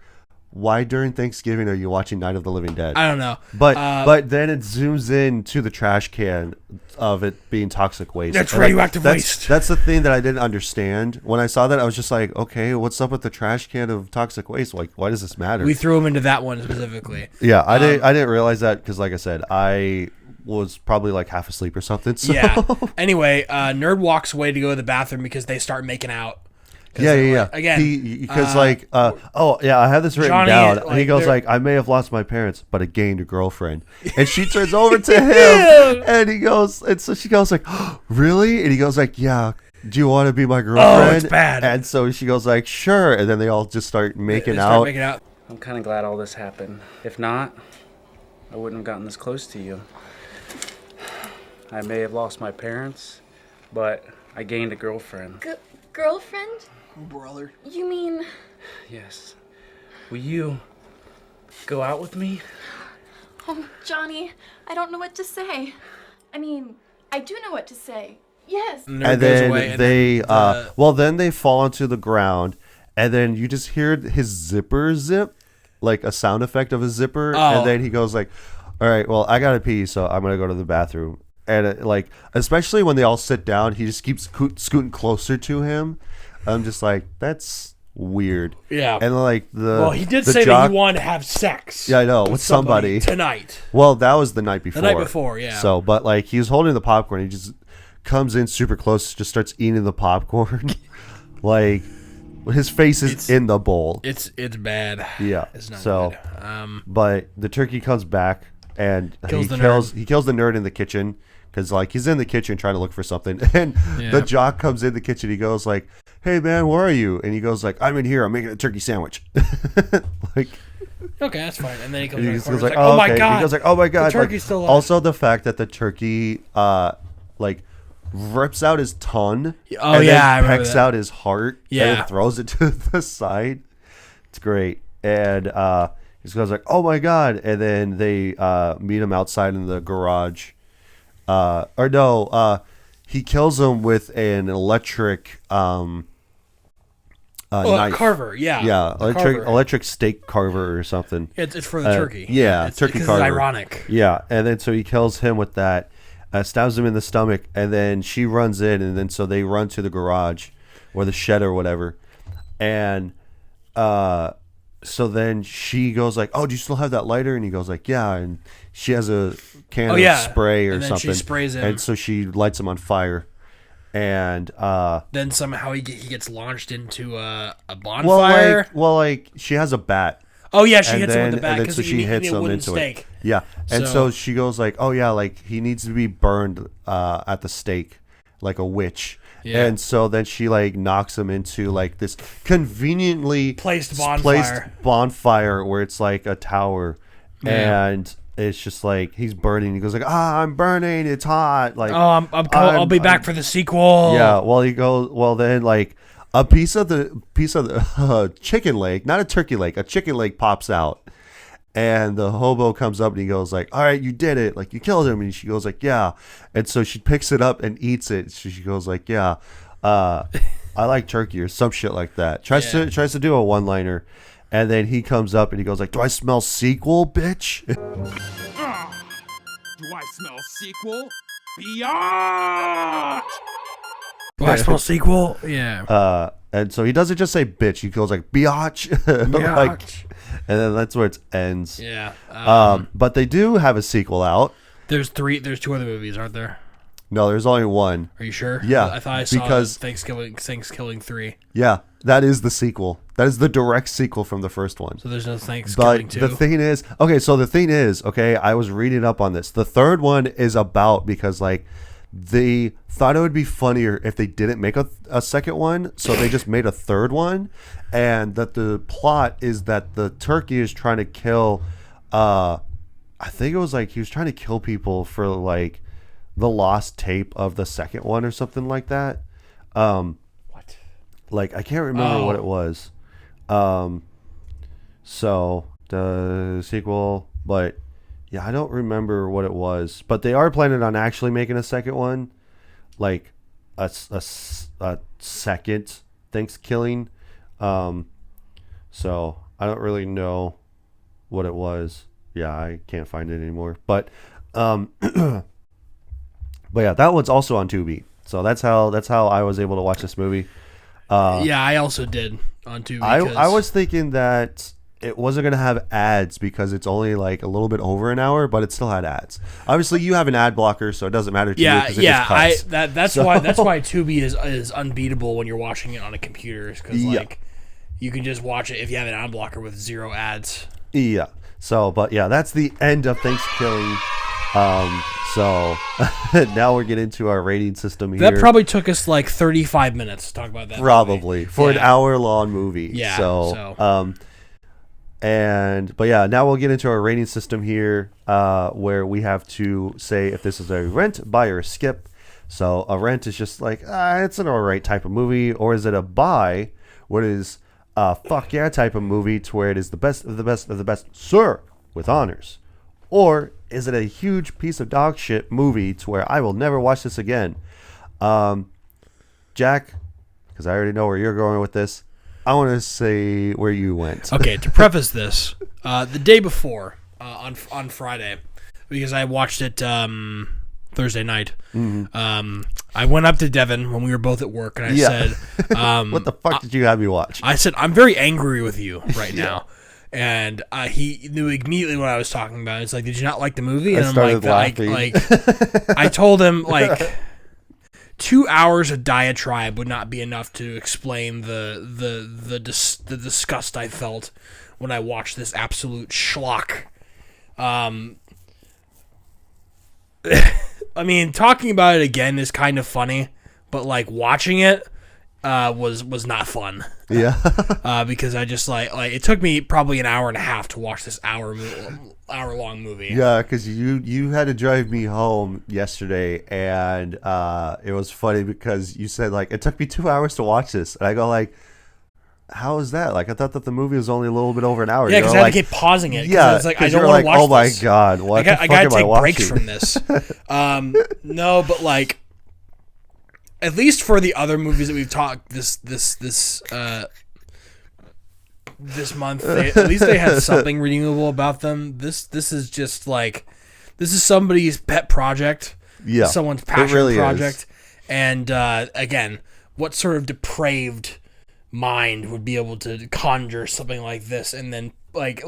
why during Thanksgiving are you watching Night of the Living Dead? I don't know. But then it zooms in to the trash can of it being toxic waste. That's radioactive waste. That's the thing that I didn't understand. When I saw that, I was just like, okay, what's up with the trash can of toxic waste? Like, why does this matter? We threw them into that one specifically. Yeah, I didn't realize that because, like I said, I was probably like half asleep or something. So. Yeah. Anyway, Nerd walks away to go to the bathroom because they start making out. Yeah. Again, because I have this written Johnny, down. He goes like, I may have lost my parents, but I gained a girlfriend. And she turns over to him, and he goes, and so she goes like, oh, really? And he goes like, yeah. Do you want to be my girlfriend? Oh, it's bad. And so she goes like, sure. And then they all just start making out. I'm kind of glad all this happened. If not, I wouldn't have gotten this close to you. I may have lost my parents, but I gained a girlfriend. Girlfriend? Brother. You mean... Yes. Will you go out with me? Oh, Johnny, I don't know what to say. I mean, I do know what to say. Yes. And then then they fall onto the ground, and then you just hear his zipper zip, like a sound effect of a zipper, and then he goes like, all right, well, I gotta pee, so I'm gonna go to the bathroom. And like, especially when they all sit down, he just keeps scooting closer to him. I'm just like, that's weird. Yeah. And like he did say that he wanted to have sex. Yeah, I know, with somebody tonight. Well, that was the night before. The night before, yeah. So, but like, he was holding the popcorn. He just comes in super close, just starts eating the popcorn. Like, his face is in the bowl. It's bad. Yeah. It's not so, good. But the turkey comes back and he kills the nerd in the kitchen because like he's in the kitchen trying to look for something, and the jock comes in the kitchen. He goes like, "Hey man, where are you?" And he goes like, "I'm in here. I'm making a turkey sandwich." Like. Okay, that's fine. And then he comes He goes like, "Oh my okay. god!" He goes like, "Oh my god!" The turkey's still alive. Also, the fact that the turkey, like, rips out his tongue. Oh and yeah, then pecks out his heart. Yeah, and then throws it to the side. It's great. And he goes like, "Oh my god!" And then they meet him outside in the garage. He kills him with an electric. Knife. Carver, yeah, electric steak carver or something. It's for the turkey. Yeah, turkey carver. It's ironic. Yeah, and then so he kills him with that, stabs him in the stomach, and then she runs in, and then so they run to the garage or the shed or whatever, and so then she goes like, "Oh, do you still have that lighter?" And he goes like, "Yeah," and she has a can of spray or and then something. She sprays him, and so she lights him on fire. And then somehow he gets launched into a bonfire. Well, she has a bat. Oh yeah, she hits him with the bat because she hits him into stake. it. Yeah, and so she goes like, "Oh yeah, like he needs to be burned at the stake, like a witch." Yeah. And so then she like knocks him into like this conveniently placed bonfire where it's like a tower, and it's just like he's burning. He goes like, I'm burning. It's hot. Like, I'll be back for the sequel. Yeah. Well, he goes. Well, then like a piece of the chicken leg, not a turkey leg, a chicken leg pops out, and the hobo comes up and he goes like, "All right, you did it. Like you killed him." And she goes like, "Yeah." And so she picks it up and eats it. So she goes like, "Yeah, I like turkey," or some shit like that. Tries to do a one-liner. And then he comes up and he goes like, "Do I smell sequel, bitch?" Do I smell sequel? Biatch! Do I smell sequel? Yeah. And so he doesn't just say bitch. He goes like, "Biatch." Like, and then that's where it ends. Yeah. But they do have a sequel out. There's two other movies, aren't there? No, there's only one. Are you sure? Yeah. I thought I saw Thankskilling 3. Yeah, that is the sequel. That is the direct sequel from the first one. So there's no Thankskilling 2. But the thing is, I was reading up on this. The third one is about because like they thought it would be funnier if they didn't make a second one, so they just made a third one, and that the plot is that the turkey is trying to kill I think it was like he was trying to kill people for like the lost tape of the second one or something like that. What? Like I can't remember what it was. So the sequel, but yeah, I don't remember what it was. But they are planning on actually making a second one, like a second Thankskilling. So I don't really know what it was. Yeah, I can't find it anymore. But but yeah, that one's also on Tubi. So that's how I was able to watch this movie. Yeah, I also did on Tubi. I was thinking that it wasn't going to have ads because it's only like a little bit over an hour, but it still had ads. Obviously, you have an ad blocker, so it doesn't matter to you because it just cuts. That's why Tubi is unbeatable when you're watching it on a computer, because like you can just watch it if you have an ad blocker with 0 ads. Yeah. So, but yeah, that's the end of Thankskilling. So now we're getting into our rating system here. That probably took us like 35 minutes to talk about that. Probably movie. For an hour-long movie. Yeah. But yeah, now we'll get into our rating system here, where we have to say if this is a rent, buy, or skip. So a rent is just like it's an alright type of movie, or is it a buy, what is a fuck yeah type of movie to where it is the best of the best of the best, sir, with honors, or is it a huge piece of dog shit movie to where I will never watch this again? Jack, because I already know where you're going with this, I want to say where you went. Okay, to preface this, the day before, on Friday, because I watched it Thursday night, I went up to Devin when we were both at work, and I said, what the fuck did you have me watch? I said, I'm very angry with you right now. And he knew immediately what I was talking about. It's like, did you not like the movie? And I'm like, I told him, like, 2 hours of diatribe would not be enough to explain the disgust I felt when I watched this absolute schlock. I mean, talking about it again is kind of funny, but like watching it was not fun. Yeah. Because I just like it took me probably an hour and a half to watch this hour-long movie. Yeah, because you had to drive me home yesterday, and it was funny because you said like it took me 2 hours to watch this, and I go like, how is that? Like I thought that the movie was only a little bit over an hour. Yeah, because I had to keep pausing it. Yeah, it's like I don't want to watch oh my this. god, what I gotta take breaks from this. No, but like, at least for the other movies that we've talked this month, at least they had something redeemable about them. This is just like, this is somebody's pet project. Yeah, someone's passion really project. Is. And again, what sort of depraved mind would be able to conjure something like this, and then like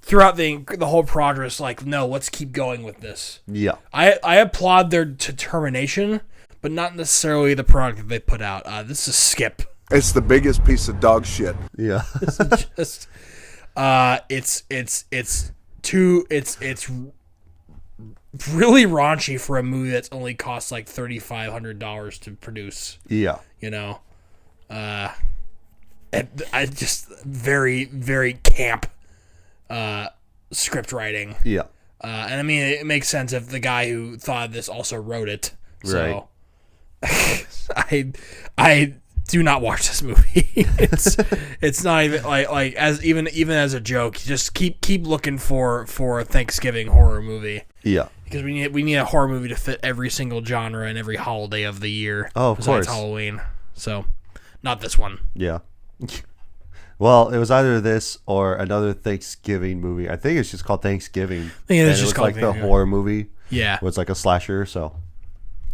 throughout the whole progress, like, no, let's keep going with this. Yeah, I applaud their determination, but not necessarily the product that they put out. This is Skip. It's the biggest piece of dog shit. Yeah. This is just it's really raunchy for a movie that's only cost like $3,500 to produce. Yeah. You know. I just very, very camp script writing. Yeah. And I mean, it makes sense if the guy who thought of this also wrote it. So Right. I do not watch this movie. It's not even like as even as a joke. Just keep looking for a Thanksgiving horror movie. Yeah. Because we need a horror movie to fit every single genre and every holiday of the year. Oh, of besides course. Halloween. So, not this one. Yeah. Well, it was either this or another Thanksgiving movie. I think it's just called Thanksgiving. I think it's and just it was like the horror movie. Yeah. Where it's like a slasher, so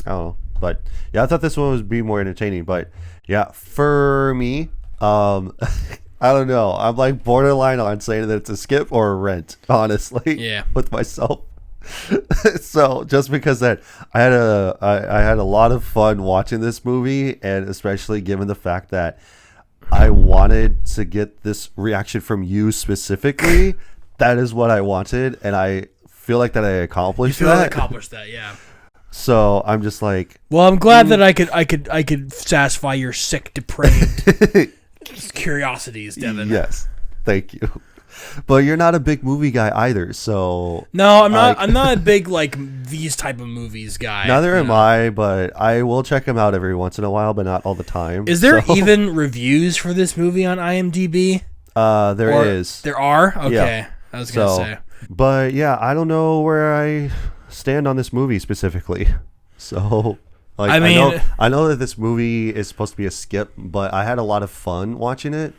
I don't know. But yeah, I thought this one would be more entertaining. But yeah, for me, I don't know. I'm like borderline on saying that it's a skip or a rent, honestly. Yeah. With myself. So just because that I had a lot of fun watching this movie, and especially given the fact that I wanted to get this reaction from you specifically, that is what I wanted, and I feel like that I accomplished that. I accomplished that, yeah. So I'm just like, well, I'm glad that I could satisfy your sick, depraved curiosities, Devin. Yes, thank you. But you're not a big movie guy either, so no, I'm not. I'm not a big like these type of movies guy. Neither am I, but I will check them out every once in a while, but not all the time. Is there even reviews for this movie on IMDb? There is. There are. Okay, yeah. I was gonna say. But yeah, I don't know where I stand on this movie specifically. So, like, I know that this movie is supposed to be a skip, but I had a lot of fun watching it.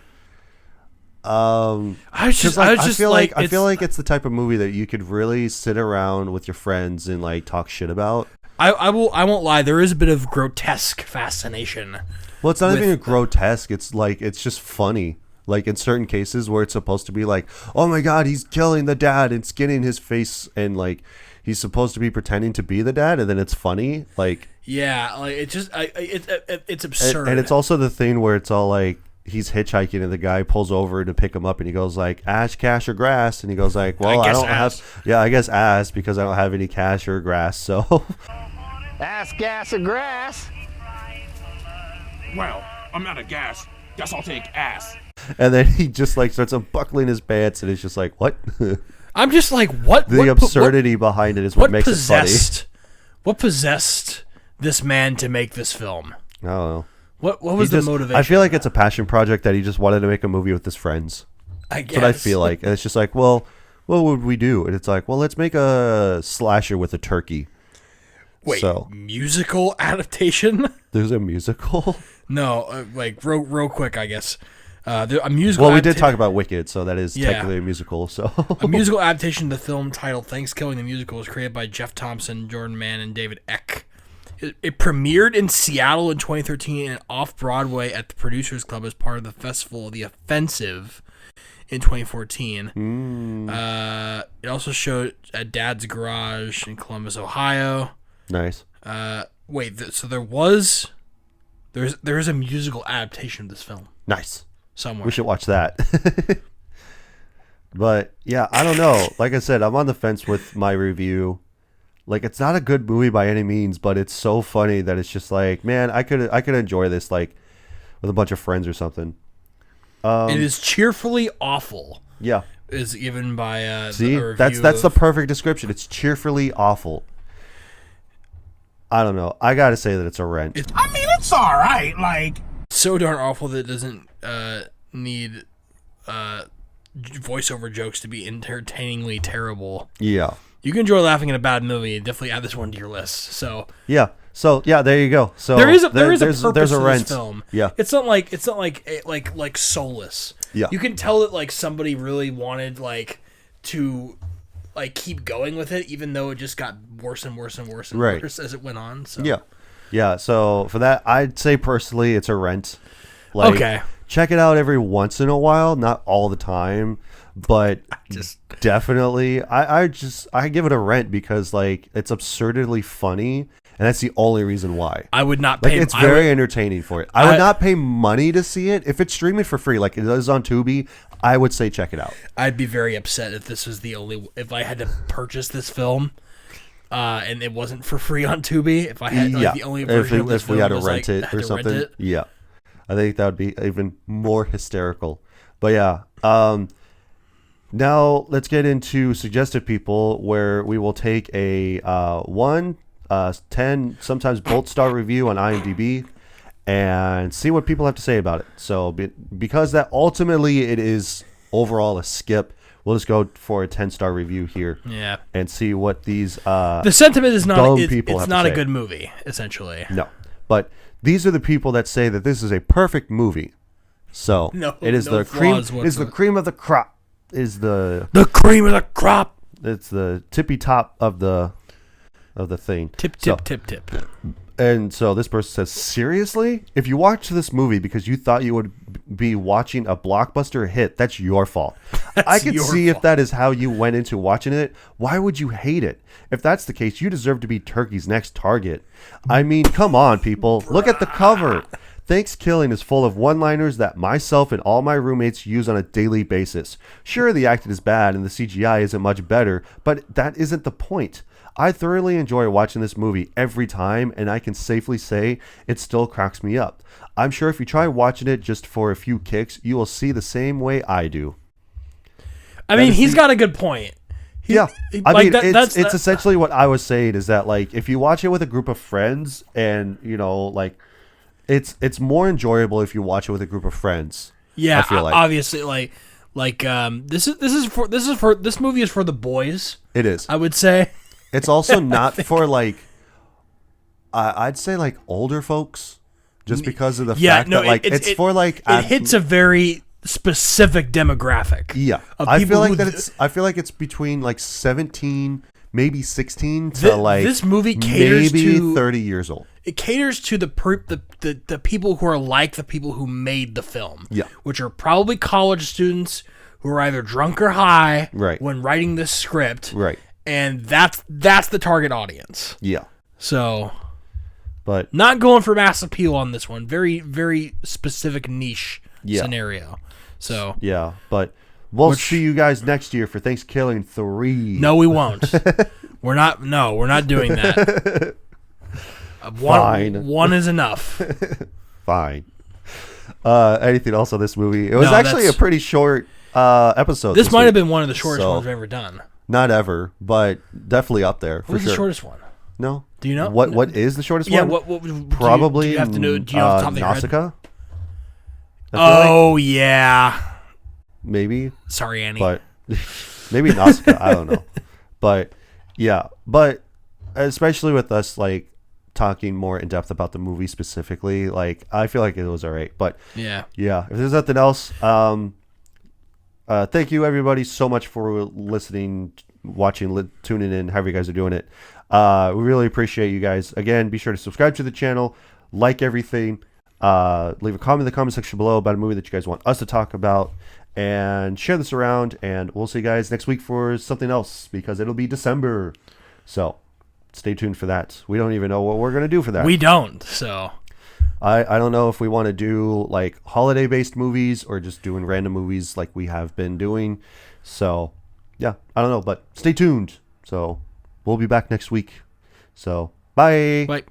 I feel like it's the type of movie that you could really sit around with your friends and like talk shit about. I won't lie, there is a bit of grotesque fascination. Well, it's not even grotesque. It's like, it's just funny. Like in certain cases where it's supposed to be like, oh my god, he's killing the dad and skinning his face, and like he's supposed to be pretending to be the dad, and then it's funny. Like, yeah, like it just it's absurd. And it's also the thing where it's all like, he's hitchhiking and the guy pulls over to pick him up and he goes like, ash, cash, or grass, and he goes like, well, I don't have, I guess ass, because I don't have any cash or grass, so ass, gas, or grass. Well, I'm out of gas. Guess I'll take ass. And then he just like starts unbuckling his pants, and it's just like, what? I'm just like, what? The absurdity behind it is what makes it funny. What possessed this man to make this film? I don't know. What was the motivation? I feel like it's a passion project that he just wanted to make a movie with his friends. I guess. That's what I feel like. And it's just like, well, what would we do? And it's like, well, let's make a slasher with a turkey. Wait, musical adaptation? There's a musical? No, like real quick, I guess. A musical. Well, we did talk about Wicked, so that is technically a musical. So a musical adaptation of the film titled "Thankskilling." The musical was created by Jeff Thompson, Jordan Mann, and David Eck. It premiered in Seattle in 2013 and off-Broadway at the Producers Club as part of the festival of The Offensive in 2014. It also showed at Dad's Garage in Columbus, Ohio. Nice. Wait, so there's a musical adaptation of this film. Nice. Somewhere. We should watch that. But yeah, I don't know. Like I said, I'm on the fence with my review. Like, it's not a good movie by any means, but it's so funny that it's just like, man, I could enjoy this like with a bunch of friends or something. It is cheerfully awful. Yeah. Is given by see, that's the perfect description. It's cheerfully awful. I don't know. I gotta say that it's a rent. I mean, it's all right. Like, so darn awful that it doesn't need voiceover jokes to be entertainingly terrible. Yeah. You can enjoy laughing at a bad movie and definitely add this one to your list. So yeah. So yeah, there you go. So there is a purpose there's a to rent. this film. Yeah. It's not like soulless. Yeah. You can tell that like somebody really wanted like to like keep going with it, even though it just got worse and worse and worse and worse as it went on. So yeah. Yeah. So for that, I'd say personally, it's a rent. Like, okay. Check it out every once in a while, not all the time, but just definitely. I give it a rent because like it's absurdly funny. And that's the only reason why. I would not pay. Like, it's very entertaining for it. I would not pay money to see it. If it's streaming for free, like it is on Tubi, I would say check it out. I'd be very upset if this was if I had to purchase this film, and it wasn't for free on Tubi. If I had the only version of this film we had to was, rent like, it or something. Yeah, I think that would be even more hysterical. But yeah, now let's get into suggested people, where we will take a 10, sometimes bolt star review on IMDb and see what people have to say about it. So because that ultimately it is overall a skip, we'll just go for a 10-star review here. Yeah. And see what these the sentiment is not it's not a good movie, essentially. No. But these are the people that say that this is a perfect movie. So it is the cream of the crop. The cream of the crop. It's the tippy top of the thing. Tip. And so this person says, seriously? If you watch this movie because you thought you would be watching a blockbuster hit, that's your fault. I can see if that is how you went into watching it. Why would you hate it? If that's the case, you deserve to be Turkey's next target. I mean, come on, people. Look at the cover. Thankskilling is full of one-liners that myself and all my roommates use on a daily basis. Sure, the acting is bad and the CGI isn't much better, but that isn't the point. I thoroughly enjoy watching this movie every time, and I can safely say it still cracks me up. I'm sure if you try watching it just for a few kicks, you will see the same way I do. I mean, he's got a good point. It's essentially what I was saying is that, like, if you watch it with a group of friends and, you know, like, it's more enjoyable if you watch it with a group of friends. Yeah, I feel like. Obviously, this movie is for the boys. It is. I would say. It's also not for like, I'd say like older folks, just because of the fact that like it's for like it hits a very specific demographic. Yeah, I feel like it's between like 17, maybe 16 to like this movie caters maybe to 30 years old. It caters to the people who are like the people who made the film. Yeah, which are probably college students who are either drunk or high when writing this script. Right. And that's the target audience. Yeah. So, but not going for mass appeal on this one. Very, very specific niche scenario. So yeah, but we'll see you guys next year for Thankskilling 3. No, we won't. We're not doing that. Fine. One is enough. Fine. Anything else on this movie? It was actually a pretty short episode. This might have been one of the shortest ones we've ever done. Not ever, but definitely up there for What's sure. the shortest one? No. Do you know? What is the shortest one? What probably do you have to know? Do you have to top of your head? Nausicaa? Oh yeah. Maybe. Sorry, Annie. But maybe Nausicaa. I don't know. But yeah, but especially with us like talking more in depth about the movie specifically, like I feel like it was alright. But yeah. If there's nothing else, thank you everybody so much for listening, watching, tuning in, however you guys are doing it. We really appreciate you guys. Again, be sure to subscribe to the channel, like everything, leave a comment in the comment section below about a movie that you guys want us to talk about, and share this around, and we'll see you guys next week for something else because it'll be December. So stay tuned for that. We don't even know what we're going to do for that. We don't, so... I don't know if we want to do like holiday-based movies or just doing random movies like we have been doing. So, yeah, I don't know, but stay tuned. So, we'll be back next week. So, bye. Bye.